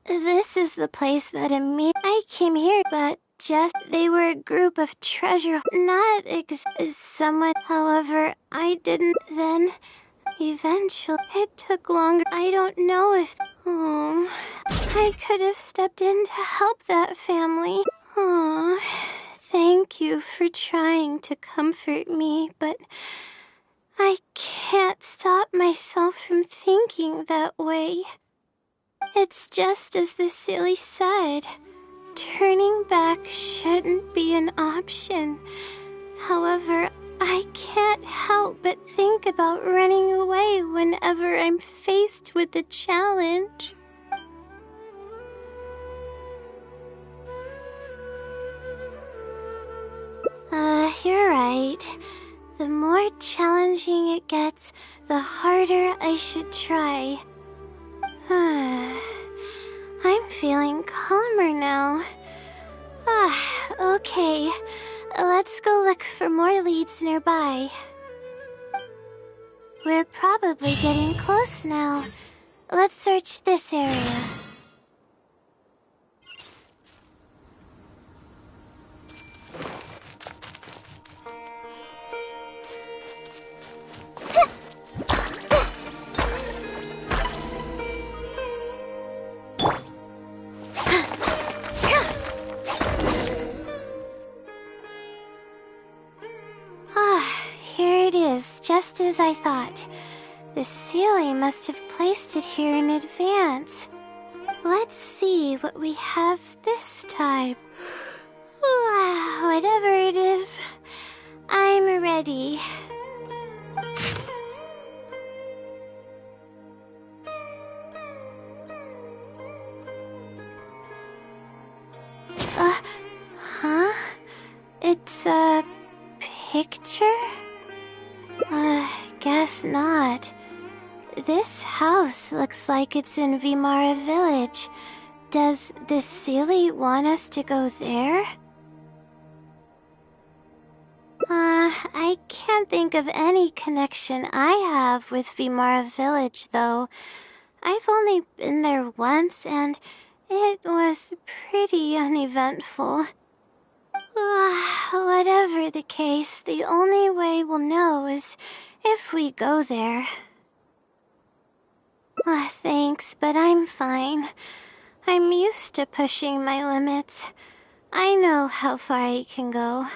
This is the place that I came here, but they were a group of treasure, not someone. However, I didn't then. Eventually, it took longer. I don't know if, I could have stepped in to help that family. Thank you for trying to comfort me, but I can't stop myself from thinking that way. It's just as the silly said. Turning back shouldn't be an option. However, I can't help but think about running away whenever I'm faced with a challenge. You're right. The more challenging it gets, the harder I should try. I'm feeling calmer now. Okay. Let's go look for more leads nearby. We're probably getting close now. Let's search this area. Just as I thought. The ceiling must have placed it here in advance. Let's see what we have this time. Whatever it is, I'm ready. It's a picture? Guess not. This house looks like it's in Vimara Village. Does the Sealy want us to go there? I can't think of any connection I have with Vimara Village, though. I've only been there once, and it was pretty uneventful. Whatever the case, the only way we'll know is if we go there. Thanks, but I'm fine. I'm used to pushing my limits. I know how far I can go.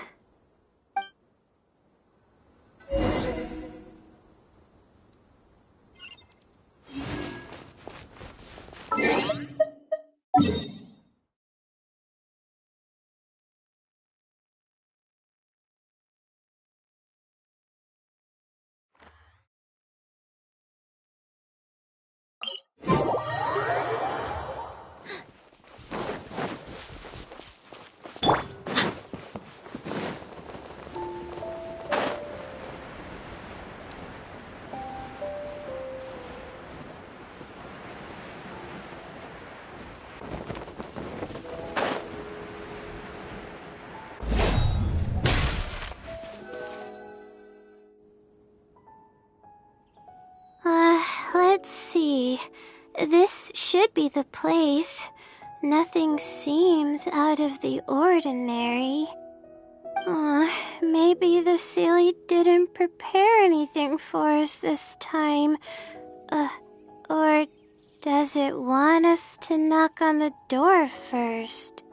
Let's see. This should be the place. Nothing seems out of the ordinary. Maybe the Silly didn't prepare anything for us this time. Or does it want us to knock on the door first?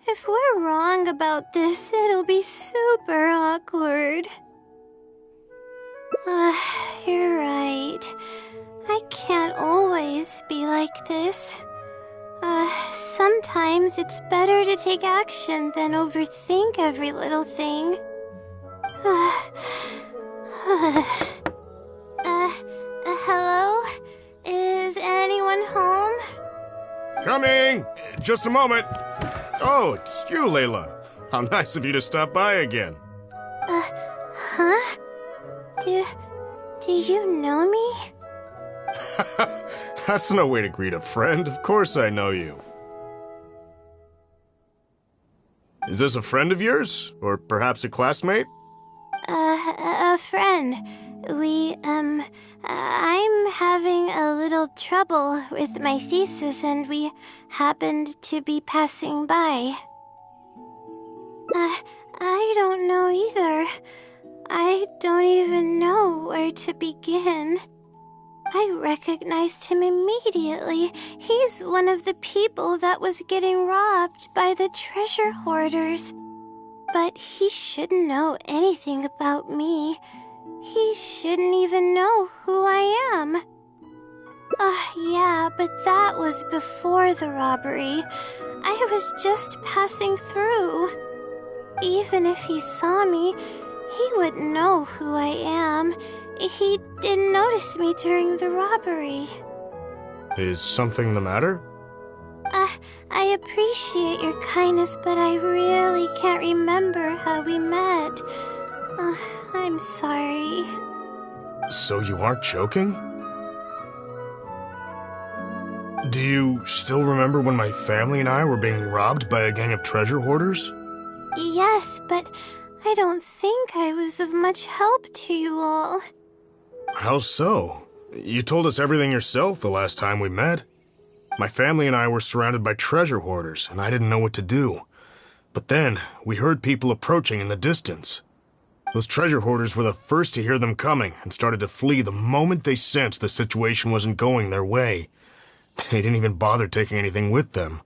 If we're wrong about this, it'll be super awkward. You're right. I can't always be like this. Sometimes it's better to take action than overthink every little thing. Hello? Is anyone home? Coming! Just a moment. Oh, it's you, Layla. How nice of you to stop by again. Huh? Do you know me? That's no way to greet a friend. Of course I know you. Is this a friend of yours? Or perhaps a classmate? A friend. I'm having a little trouble with my thesis and we happened to be passing by. I don't know either. I don't even know where to begin. I recognized him immediately. He's one of the people that was getting robbed by the treasure hoarders. But he shouldn't know anything about me. He shouldn't even know who I am. Yeah, but that was before the robbery. I was just passing through. Even if he saw me, he wouldn't know who I am. He didn't notice me during the robbery. Is something the matter? I appreciate your kindness, but I really can't remember how we met. I'm sorry. So you aren't joking? Do you still remember when my family and I were being robbed by a gang of treasure hoarders? Yes, but I don't think I was of much help to you all. How so? You told us everything yourself the last time we met. My family and I were surrounded by treasure hoarders, and I didn't know what to do. But then, we heard people approaching in the distance. Those treasure hoarders were the first to hear them coming and started to flee the moment they sensed the situation wasn't going their way. They didn't even bother taking anything with them.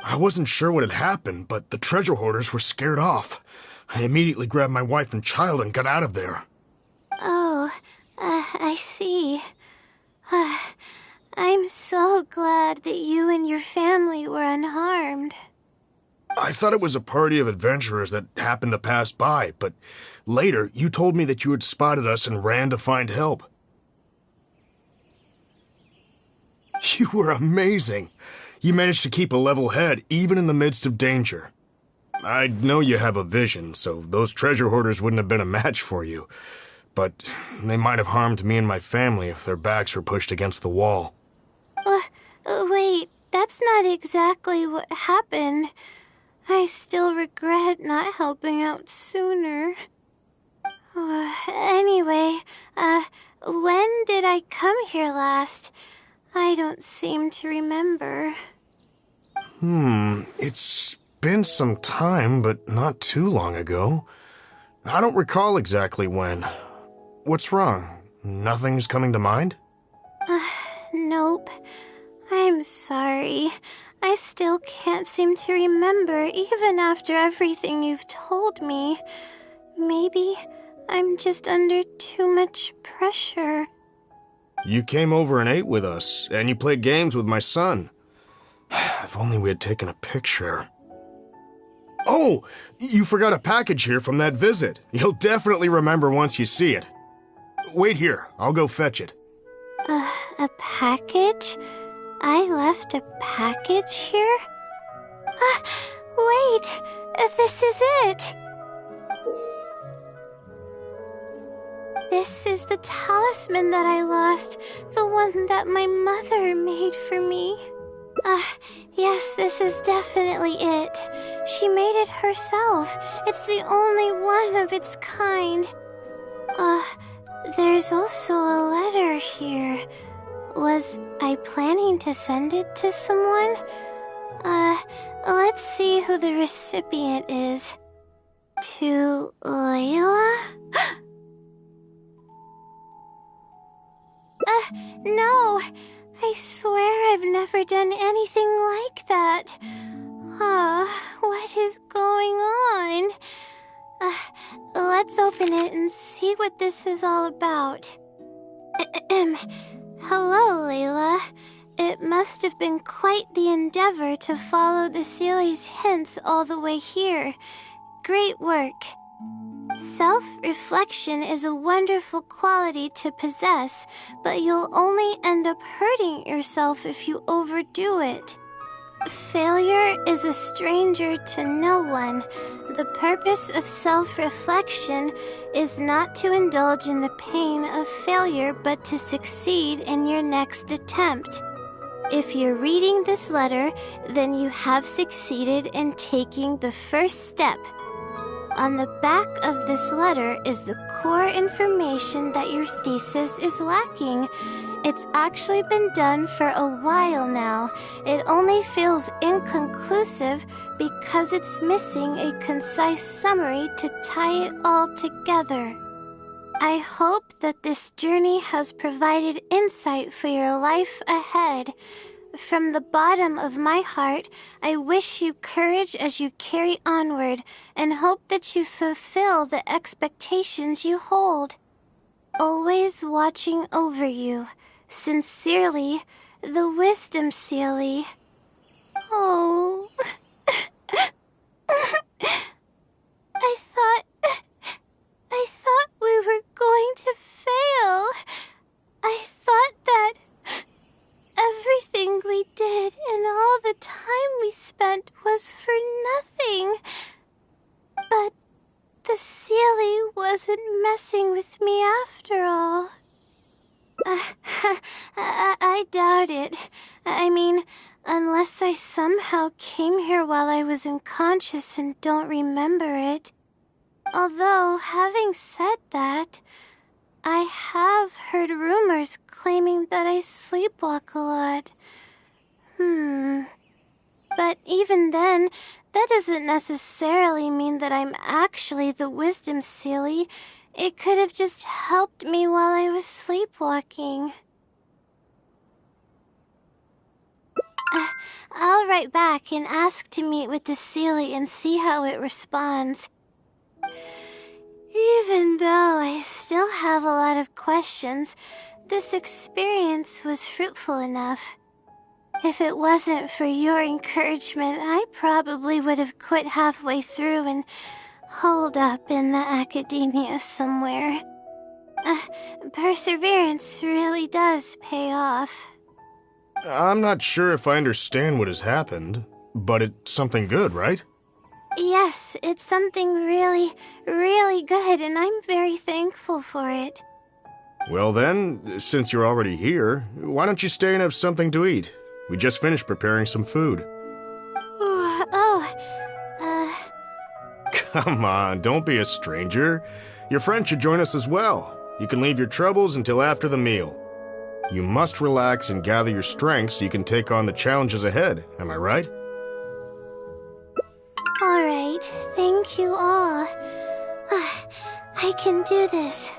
I wasn't sure what had happened, but the treasure hoarders were scared off. I immediately grabbed my wife and child and got out of there. Oh, I see. I'm so glad that you and your family were unharmed. I thought it was a party of adventurers that happened to pass by, but later you told me that you had spotted us and ran to find help. You were amazing. You managed to keep a level head even in the midst of danger. I know you have a vision, so those treasure hoarders wouldn't have been a match for you. But they might have harmed me and my family if their backs were pushed against the wall. Wait, that's not exactly what happened. I still regret not helping out sooner. Anyway, when did I come here last? I don't seem to remember. It's been some time, but not too long ago. I don't recall exactly when. What's wrong? Nothing's coming to mind? I'm sorry. I still can't seem to remember, even after everything you've told me. Maybe I'm just under too much pressure. You came over and ate with us, and you played games with my son. If only we had taken a picture. Oh, you forgot a package here from that visit. You'll definitely remember once you see it. Wait here, I'll go fetch it. A package? I left a package here? Wait! This is it! This is the talisman that I lost, the one that my mother made for me. Yes, this is definitely it. She made it herself. It's the only one of its kind. There's also a letter here. Was I planning to send it to someone? Let's see who the recipient is. To Layla? No! I swear I've never done anything like that. What is going on? Let's open it and see what this is all about. Hello, Layla. It must have been quite the endeavor to follow the Sealy's hints all the way here. Great work. Self-reflection is a wonderful quality to possess, but you'll only end up hurting yourself if you overdo it. Failure is a stranger to no one. The purpose of self-reflection is not to indulge in the pain of failure, but to succeed in your next attempt. If you're reading this letter, then you have succeeded in taking the first step. On the back of this letter is the core information that your thesis is lacking. It's actually been done for a while now. It only feels inconclusive because it's missing a concise summary to tie it all together. I hope that this journey has provided insight for your life ahead. From the bottom of my heart, I wish you courage as you carry onward and hope that you fulfill the expectations you hold. Always watching over you. Sincerely, the Wisdom Sealy. Oh. I thought we were going to fail. I thought that everything we did and all the time we spent was for nothing. But the Sealy wasn't messing with me after all. I doubt it. I mean, unless I somehow came here while I was unconscious and don't remember it. Although, having said that, I have heard rumors claiming that I sleepwalk a lot. But even then, that doesn't necessarily mean that I'm actually the Wisdom Sealy. It could have just helped me while I was sleepwalking. I'll write back and ask to meet with the Sealy and see how it responds. Even though I still have a lot of questions, this experience was fruitful enough. If it wasn't for your encouragement, I probably would have quit halfway through and holed up in the academia somewhere. Perseverance really does pay off. I'm not sure if I understand what has happened, but it's something good, right? Yes, it's something really, really good, and I'm very thankful for it. Well then, since you're already here, why don't you stay and have something to eat? We just finished preparing some food. Come on, don't be a stranger. Your friend should join us as well. You can leave your troubles until after the meal. You must relax and gather your strength so you can take on the challenges ahead, am I right? All right, thank you all. I can do this.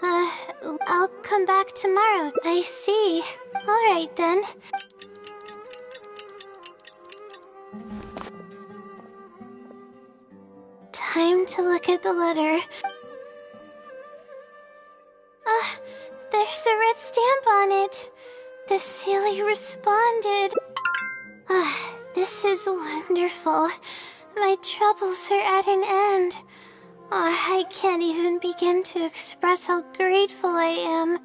I'll come back tomorrow. I see. Alright then. Time to look at the letter. There's a red stamp on it. The Sealy responded. This is wonderful. My troubles are at an end. I can't even begin to express how grateful I am.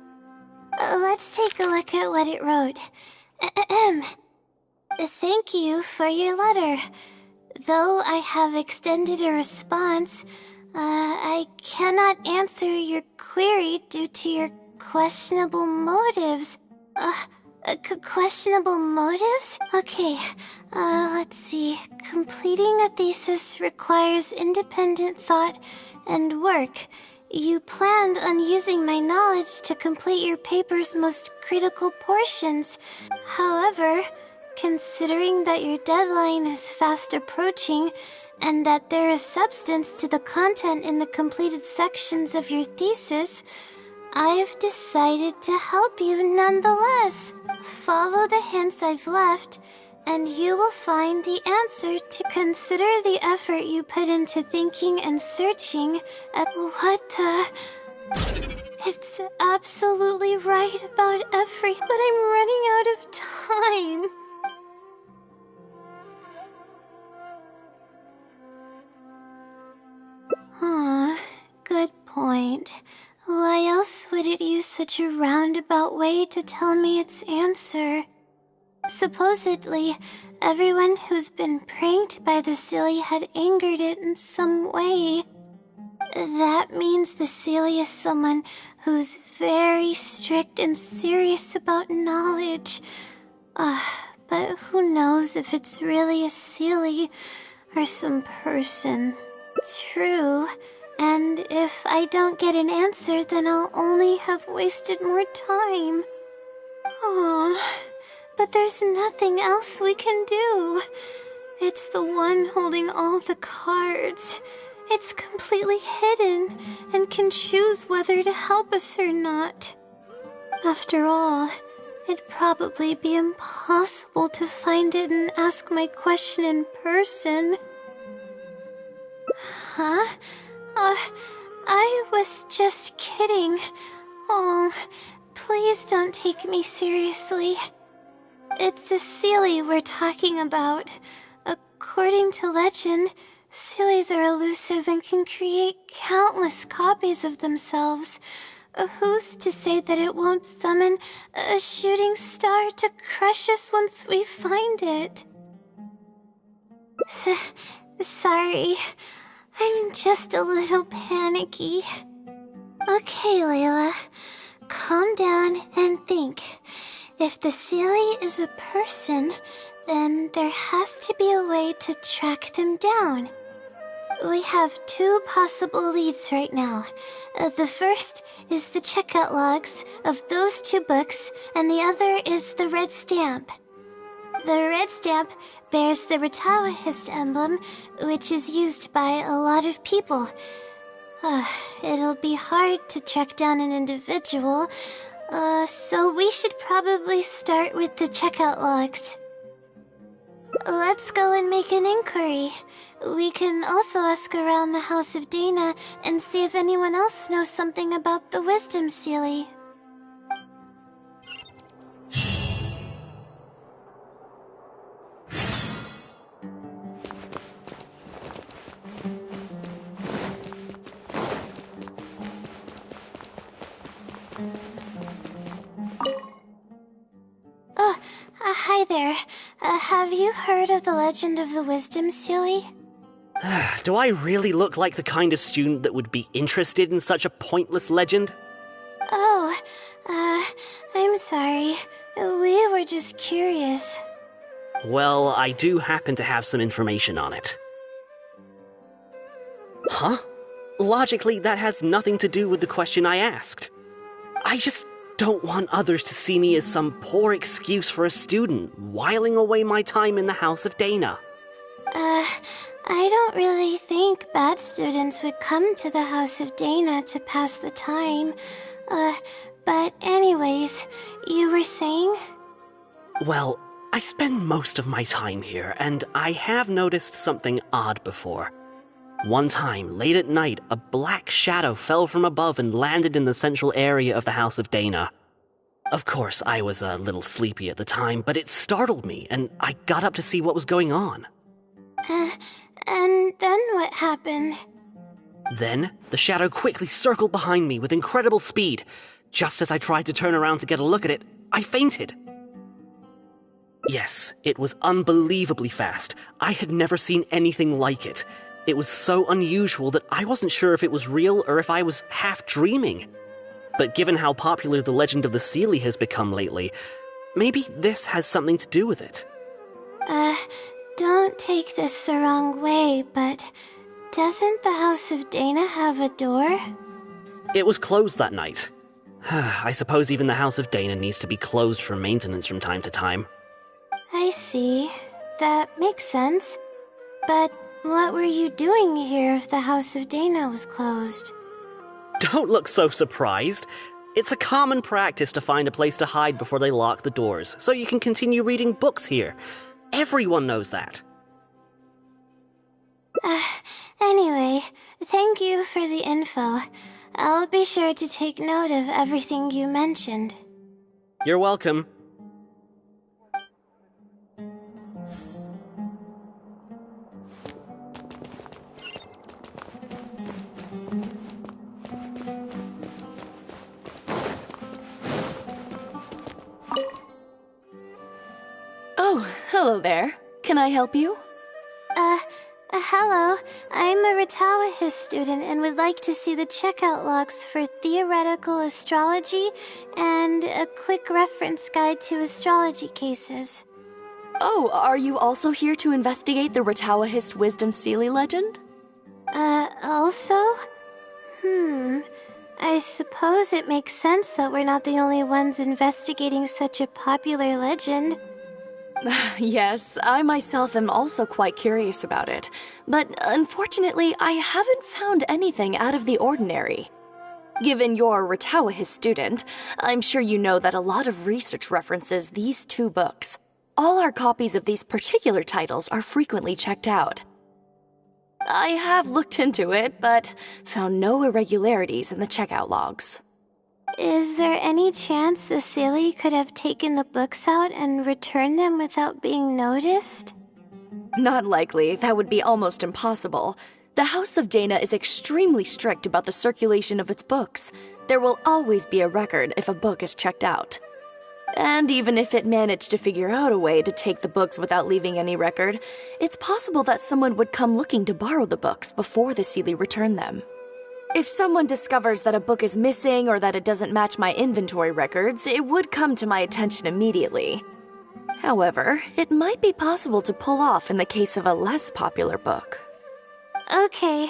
Let's take a look at what it wrote. Thank you for your letter. Though I have extended a response, I cannot answer your query due to your questionable motives. Questionable motives? Okay, let's see. Completing a thesis requires independent thought and work. You planned on using my knowledge to complete your paper's most critical portions. However, considering that your deadline is fast approaching, and that there is substance to the content in the completed sections of your thesis, I've decided to help you nonetheless. Follow the hints I've left, and you will find the answer to consider the effort you put into thinking and searching at what the... It's absolutely right about everything, but I'm running out of time. Good point. Why else would it use such a roundabout way to tell me its answer? Supposedly, everyone who's been pranked by the Sealy had angered it in some way. That means the Sealy is someone who's very strict and serious about knowledge. But who knows if it's really a Sealy or some person. True. And if I don't get an answer, then I'll only have wasted more time. But there's nothing else we can do. It's the one holding all the cards. It's completely hidden and can choose whether to help us or not. After all, it'd probably be impossible to find it and ask my question in person. I was just kidding. Oh, please don't take me seriously. It's a Sealy we're talking about. According to legend, Sealys are elusive and can create countless copies of themselves. Who's to say that it won't summon a shooting star to crush us once we find it? Sorry. I'm just a little panicky. Okay, Layla. Calm down and think. If the Sealy is a person, then there has to be a way to track them down. We have two possible leads right now. The first is the checkout logs of those two books, and the other is the red stamp. The red stamp bears the Retawahist emblem, which is used by a lot of people. It'll be hard to track down an individual, so we should probably start with the checkout logs. Let's go and make an inquiry. We can also ask around the House of Dana and see if anyone else knows something about the Wisdom Sealy. Hi there. Have you heard of the legend of the Wisdom Sealy? Do I really look like the kind of student that would be interested in such a pointless legend? Oh, I'm sorry. We were just curious. Well, I do happen to have some information on it. Huh? Logically, that has nothing to do with the question I asked. I just don't want others to see me as some poor excuse for a student whiling away my time in the House of Dana. I don't really think bad students would come to the House of Dana to pass the time. But anyways, you were saying? Well, I spend most of my time here, and I have noticed something odd before. One time, late at night, a black shadow fell from above and landed in the central area of the House of Dana. Of course, I was a little sleepy at the time, but it startled me, and I got up to see what was going on. And then what happened? Then, the shadow quickly circled behind me with incredible speed. Just as I tried to turn around to get a look at it, I fainted. Yes, it was unbelievably fast. I had never seen anything like it. It was so unusual that I wasn't sure if it was real or if I was half dreaming. But given how popular the legend of the Seelie has become lately, maybe this has something to do with it. Don't take this the wrong way, but doesn't the House of Dana have a door? It was closed that night. I suppose even the House of Dana needs to be closed for maintenance from time to time. I see. That makes sense. But what were you doing here if the House of Dana was closed? Don't look so surprised. It's a common practice to find a place to hide before they lock the doors, so you can continue reading books here. Everyone knows that. Anyway, thank you for the info. I'll be sure to take note of everything you mentioned. You're welcome. Oh, hello there. Can I help you? Hello. I'm a Ratawa student and would like to see the checkout logs for theoretical astrology and a quick reference guide to astrology cases. Oh, are you also here to investigate the Ratawahist Wisdom Seelie legend? Also? I suppose it makes sense that we're not the only ones investigating such a popular legend. Yes, I myself am also quite curious about it, but unfortunately I haven't found anything out of the ordinary. Given you're a Ratawahist student, I'm sure you know that a lot of research references these two books. All our copies of these particular titles are frequently checked out. I have looked into it, but found no irregularities in the checkout logs. Is there any chance the Seelie could have taken the books out and returned them without being noticed? Not likely. That would be almost impossible. The House of Dana is extremely strict about the circulation of its books. There will always be a record if a book is checked out. And even if it managed to figure out a way to take the books without leaving any record, it's possible that someone would come looking to borrow the books before the Seelie returned them. If someone discovers that a book is missing or that it doesn't match my inventory records, it would come to my attention immediately. However, it might be possible to pull off in the case of a less popular book. Okay,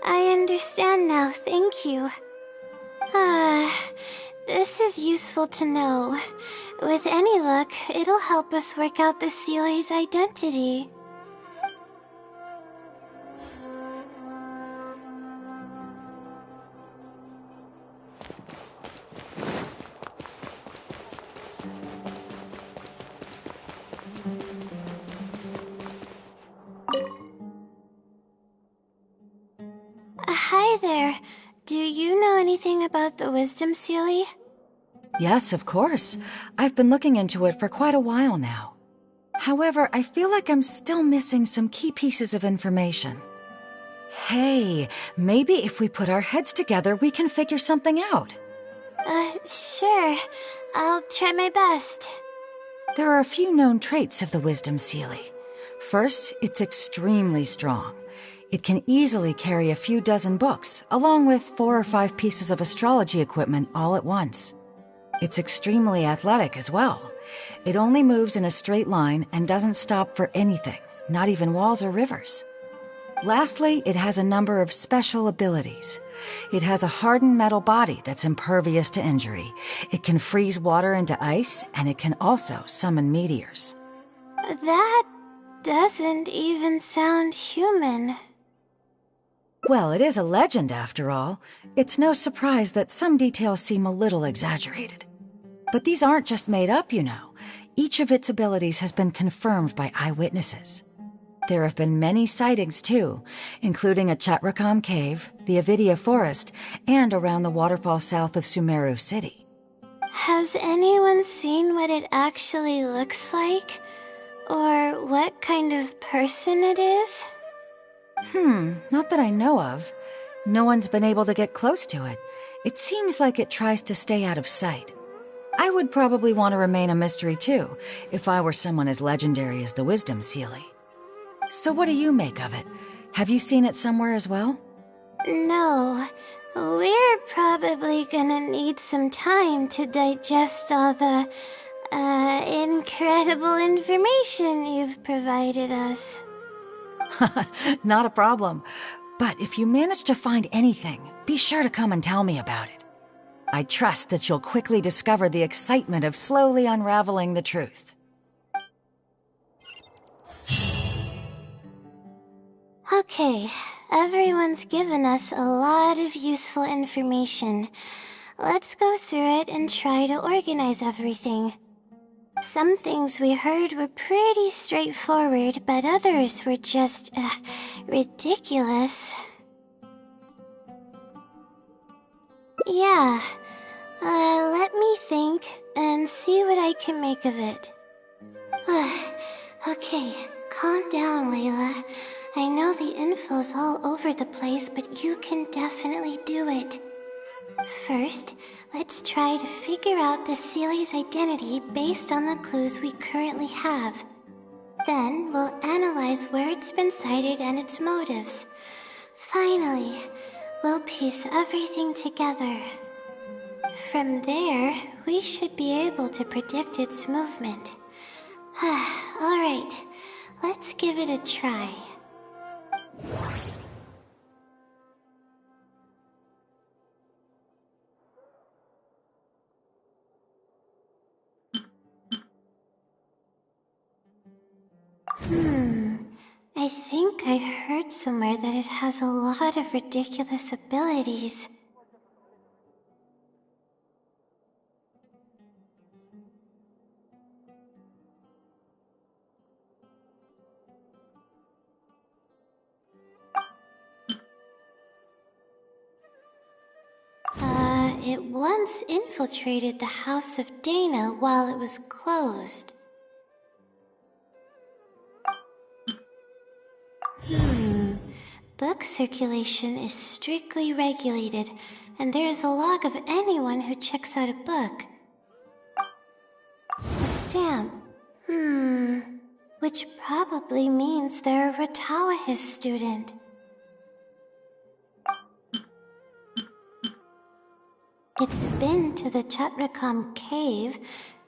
I understand now, thank you. This is useful to know. With any luck, it'll help us work out the Seelie's identity. Hi there. Do you know anything about the Wisdom Seelie? Yes, of course. I've been looking into it for quite a while now. However, I feel like I'm still missing some key pieces of information. Hey, maybe if we put our heads together, we can figure something out. Sure. I'll try my best. There are a few known traits of the Wisdom Seelie. First, it's extremely strong. It can easily carry a few dozen books, along with 4 or 5 pieces of astrology equipment all at once. It's extremely athletic as well. It only moves in a straight line and doesn't stop for anything, not even walls or rivers. Lastly, it has a number of special abilities. It has a hardened metal body that's impervious to injury. It can freeze water into ice, and it can also summon meteors. That doesn't even sound human. Well, it is a legend after all. It's no surprise that some details seem a little exaggerated. But these aren't just made up, you know. Each of its abilities has been confirmed by eyewitnesses. There have been many sightings, too, including at Chatrakam Cave, the Avidia Forest, and around the waterfall south of Sumeru City. Has anyone seen what it actually looks like? Or what kind of person it is? Not that I know of. No one's been able to get close to it. It seems like it tries to stay out of sight. I would probably want to remain a mystery too, if I were someone as legendary as the Wisdom Sealy. So what do you make of it? Have you seen it somewhere as well? No. We're probably gonna need some time to digest all the, incredible information you've provided us. Not a problem. But if you manage to find anything, be sure to come and tell me about it. I trust that you'll quickly discover the excitement of slowly unraveling the truth. Okay, everyone's given us a lot of useful information. Let's go through it and try to organize everything. Some things we heard were pretty straightforward, but others were just, ridiculous. Yeah, let me think and see what I can make of it. Okay, calm down, Layla. I know the info's all over the place, but you can definitely do it. First, let's try to figure out the Sealy's identity based on the clues we currently have. Then, we'll analyze where it's been sighted and its motives. Finally, we'll piece everything together. From there, we should be able to predict its movement. Alright, let's give it a try. I think I heard somewhere that it has a lot of ridiculous abilities. It once infiltrated the House of Dana while it was closed. Book circulation is strictly regulated, and there is a log of anyone who checks out a book. The stamp. Which probably means they're a Ratawahis student. It's been to the Chatrakam Cave,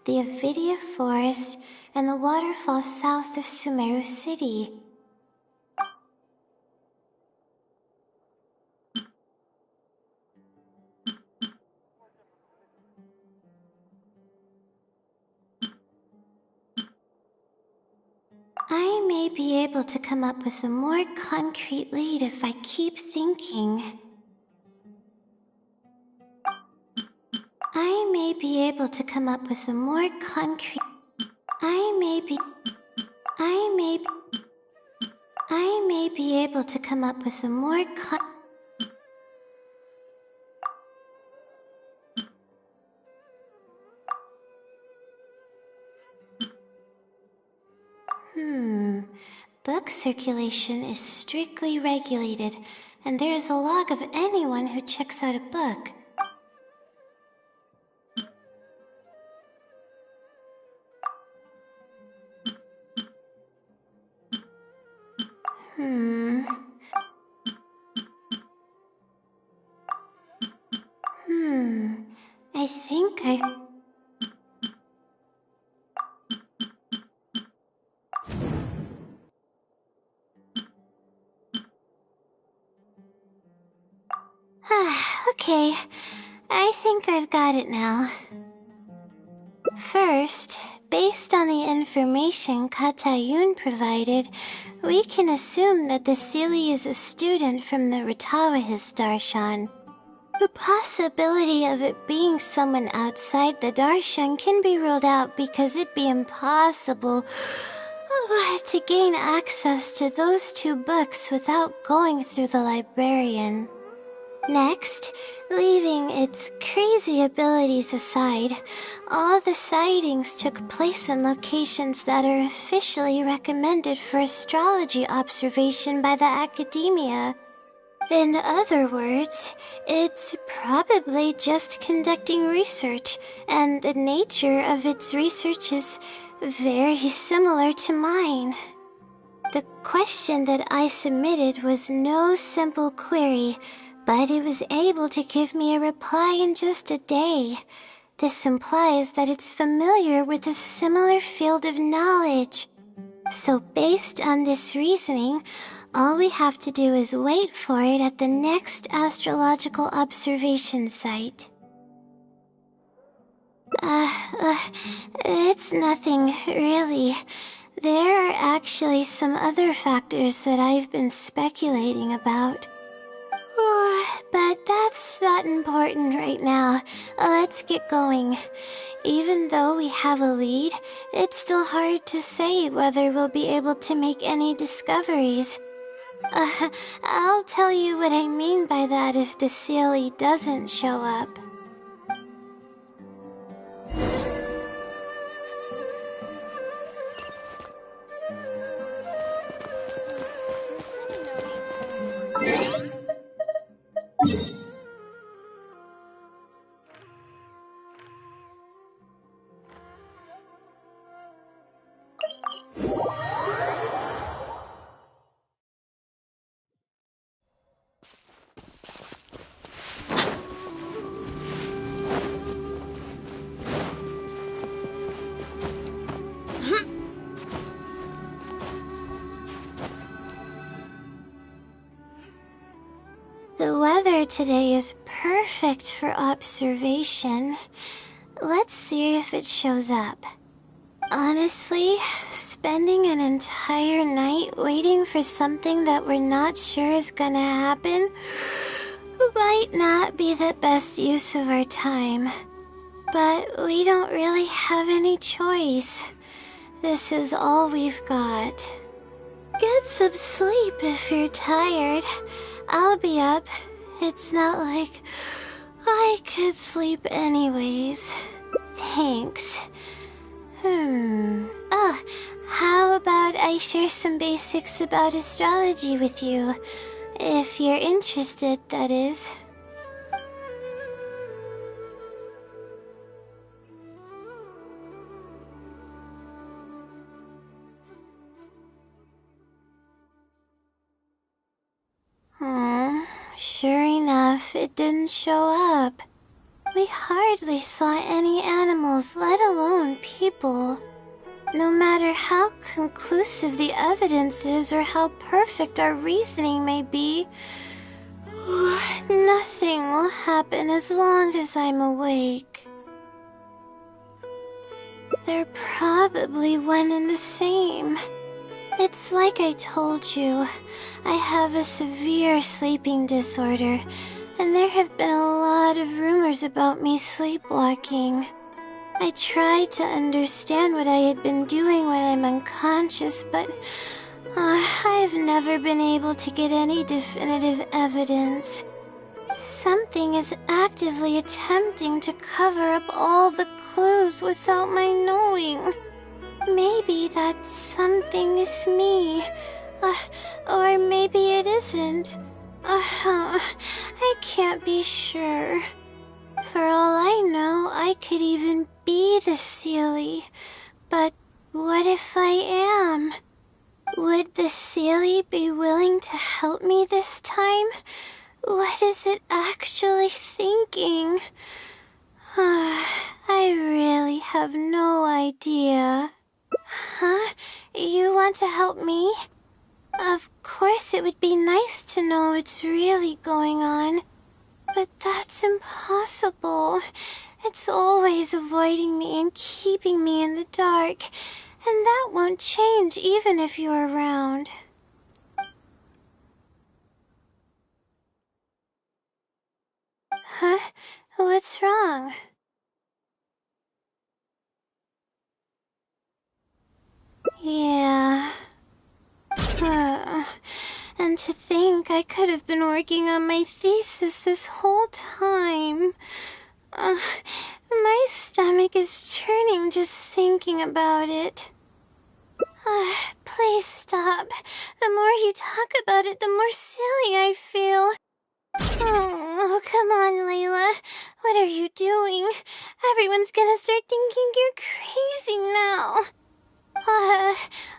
the Avidia Forest, and the waterfall south of Sumeru City. I may be able to come up with a more concrete lead if I keep thinking. I may be able to come up with a more concrete... I may be able to come up with a more Book circulation is strictly regulated, and there is a log of anyone who checks out a book. I think Okay, I think I've got it now. First, based on the information Katayun provided, we can assume that the Seelie is a student from the Ratawahis Darshan. The possibility of it being someone outside the Darshan can be ruled out because it'd be impossible to gain access to those two books without going through the librarian. Next, leaving its crazy abilities aside, all the sightings took place in locations that are officially recommended for astrology observation by the academia. In other words, it's probably just conducting research, and the nature of its research is very similar to mine. The question that I submitted was no simple query, but it was able to give me a reply in just a day. This implies that it's familiar with a similar field of knowledge. So based on this reasoning, all we have to do is wait for it at the next astrological observation site. It's nothing, really. There are actually some other factors that I've been speculating about. But that's not important right now. Let's get going. Even though we have a lead, it's still hard to say whether we'll be able to make any discoveries. I'll tell you what I mean by that if the Seelie doesn't show up. The weather today is perfect for observation. Let's see if it shows up. Honestly, spending an entire night waiting for something that we're not sure is gonna happen might not be the best use of our time. But we don't really have any choice. This is all we've got. Get some sleep if you're tired. I'll be up. It's not like I could sleep anyways. Thanks. How about I share some basics about astrology with you? If you're interested, that is. Sure enough, it didn't show up. We hardly saw any animals, let alone people. No matter how conclusive the evidence is or how perfect our reasoning may be, nothing will happen as long as I'm awake. They're probably one and the same. It's like I told you, I have a severe sleeping disorder, and there have been a lot of rumors about me sleepwalking. I tried to understand what I had been doing when I'm unconscious, but I've never been able to get any definitive evidence. Something is actively attempting to cover up all the clues without my knowing. Maybe that something is me. Or maybe it isn't. I can't be sure. For all I know, I could even be the Seelie. But what if I am? Would the Seelie be willing to help me this time? What is it actually thinking? I really have no idea. Huh? You want to help me? Of course it would be nice to know what's really going on. But that's impossible. It's always avoiding me and keeping me in the dark, and that won't change even if you're around. Huh? What's wrong? Yeah. And to think I could have been working on my thesis this whole time. My stomach is churning just thinking about it. Please stop. The more you talk about it, the more silly I feel. Oh, come on, Layla. What are you doing? Everyone's gonna start thinking you're crazy now.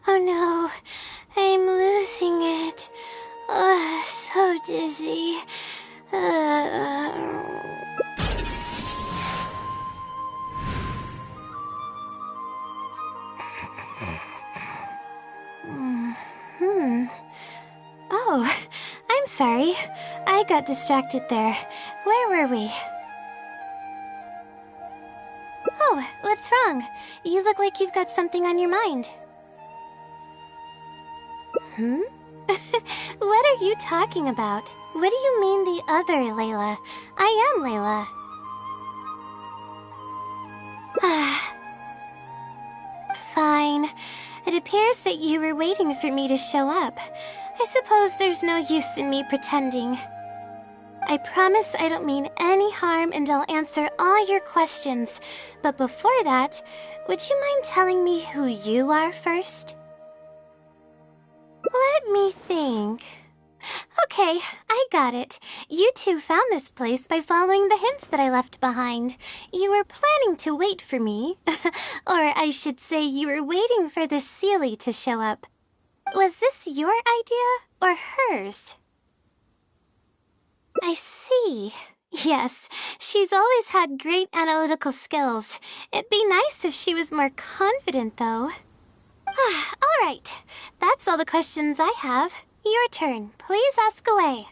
Oh no. I'm losing it. So dizzy. Oh, I'm sorry. I got distracted there. Where were we? Oh, what's wrong? You look like you've got something on your mind. What are you talking about? What do you mean the other Layla? I am Layla. Fine. It appears that you were waiting for me to show up. I suppose there's no use in me pretending. I promise I don't mean any harm and I'll answer all your questions. But before that, would you mind telling me who you are first? Let me think. Okay, I got it. You two found this place by following the hints that I left behind. You were planning to wait for me. Or I should say you were waiting for the Seelie to show up. Was this your idea or hers? I see. Yes, she's always had great analytical skills. It'd be nice if she was more confident, though. All right, that's all the questions I have. Your turn. Please ask away.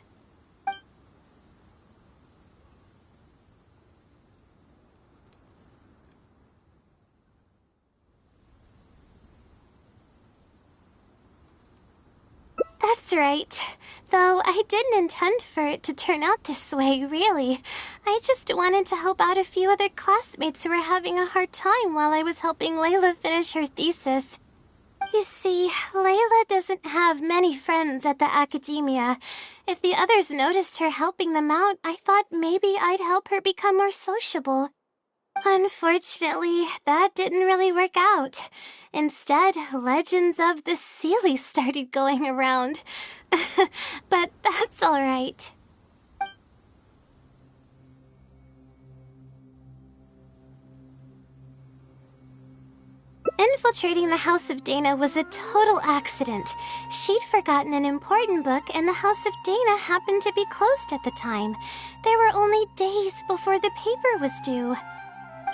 That's right. Though I didn't intend for it to turn out this way, really. I just wanted to help out a few other classmates who were having a hard time while I was helping Layla finish her thesis. You see, Layla doesn't have many friends at the academia. If the others noticed her helping them out, I thought maybe I'd help her become more sociable. Unfortunately, that didn't really work out. Instead, legends of the Seelie started going around. But that's all right. Infiltrating the House of Dana was a total accident. She'd forgotten an important book, and the House of Dana happened to be closed at the time. There were only days before the paper was due.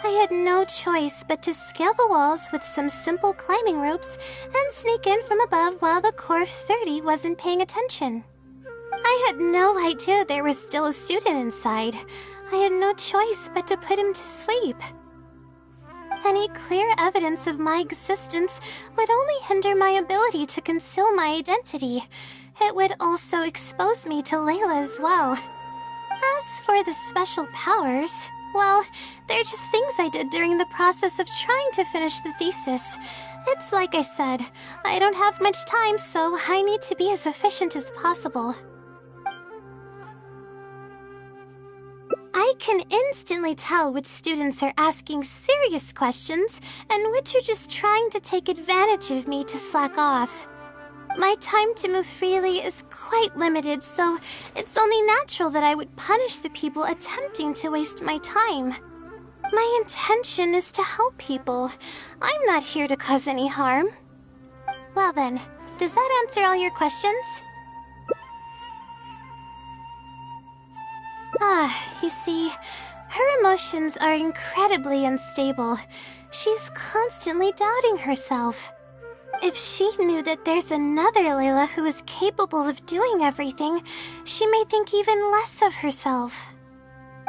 I had no choice but to scale the walls with some simple climbing ropes and sneak in from above while the core of 30 wasn't paying attention. I had no idea there was still a student inside. I had no choice but to put him to sleep. Any clear evidence of my existence would only hinder my ability to conceal my identity. It would also expose me to Layla as well. As for the special powers, well, they're just things I did during the process of trying to finish the thesis. It's like I said, I don't have much time, so I need to be as efficient as possible. I can instantly tell which students are asking serious questions and which are just trying to take advantage of me to slack off. My time to move freely is quite limited, so it's only natural that I would punish the people attempting to waste my time. My intention is to help people. I'm not here to cause any harm. Well then, does that answer all your questions? You see, her emotions are incredibly unstable. She's constantly doubting herself. If she knew that there's another Layla who is capable of doing everything, she may think even less of herself.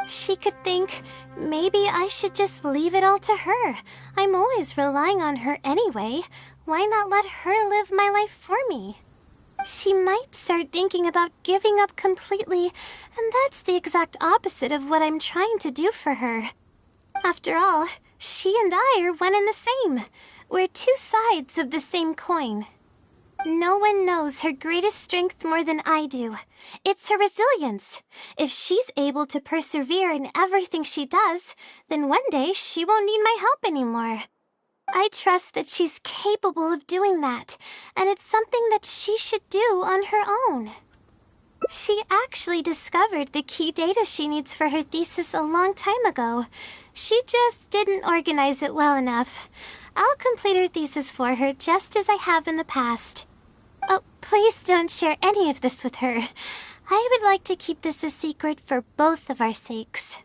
She could think, maybe I should just leave it all to her. I'm always relying on her anyway. Why not let her live my life for me? She might start thinking about giving up completely, and that's the exact opposite of what I'm trying to do for her. After all, she and I are one and the same. We're two sides of the same coin. No one knows her greatest strength more than I do. It's her resilience. If she's able to persevere in everything she does, then one day she won't need my help anymore. I trust that she's capable of doing that, and it's something that she should do on her own. She actually discovered the key data she needs for her thesis a long time ago. She just didn't organize it well enough. I'll complete her thesis for her just as I have in the past. Oh, please don't share any of this with her. I would like to keep this a secret for both of our sakes.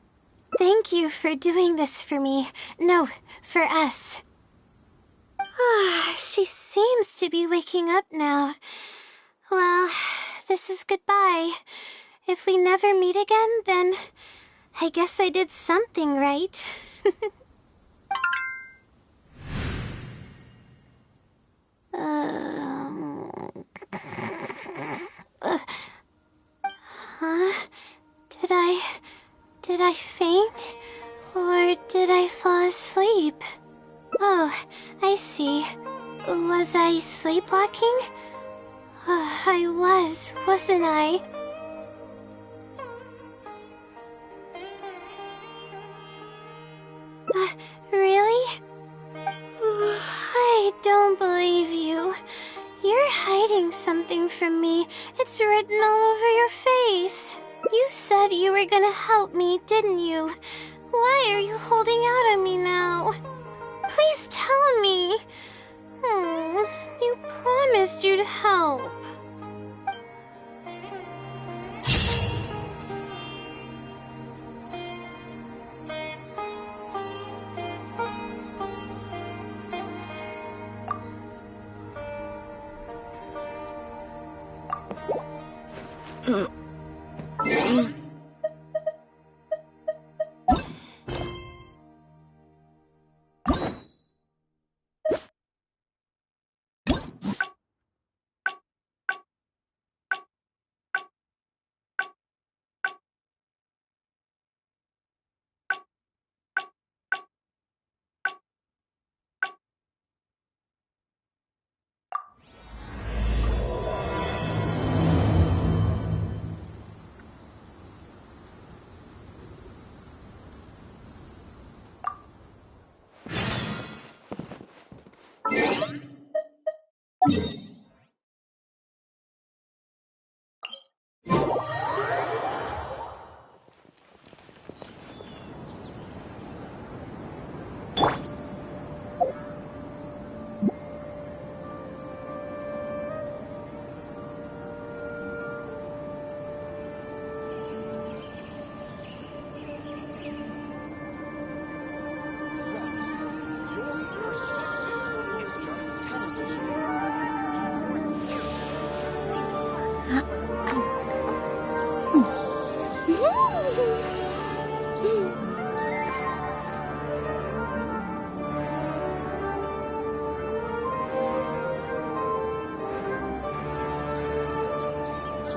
Thank you for doing this for me. No, for us. She seems to be waking up now. Well, this is goodbye. If we never meet again, then I guess I did something right. Huh? Did I faint? Or did I fall asleep? Oh, I see. Was I sleepwalking? I was, wasn't I? Really? I don't believe you. You're hiding something from me. It's written all over your face. You said you were gonna help me, didn't you? Why are you holding out on me now? Please tell me. You promised you'd help.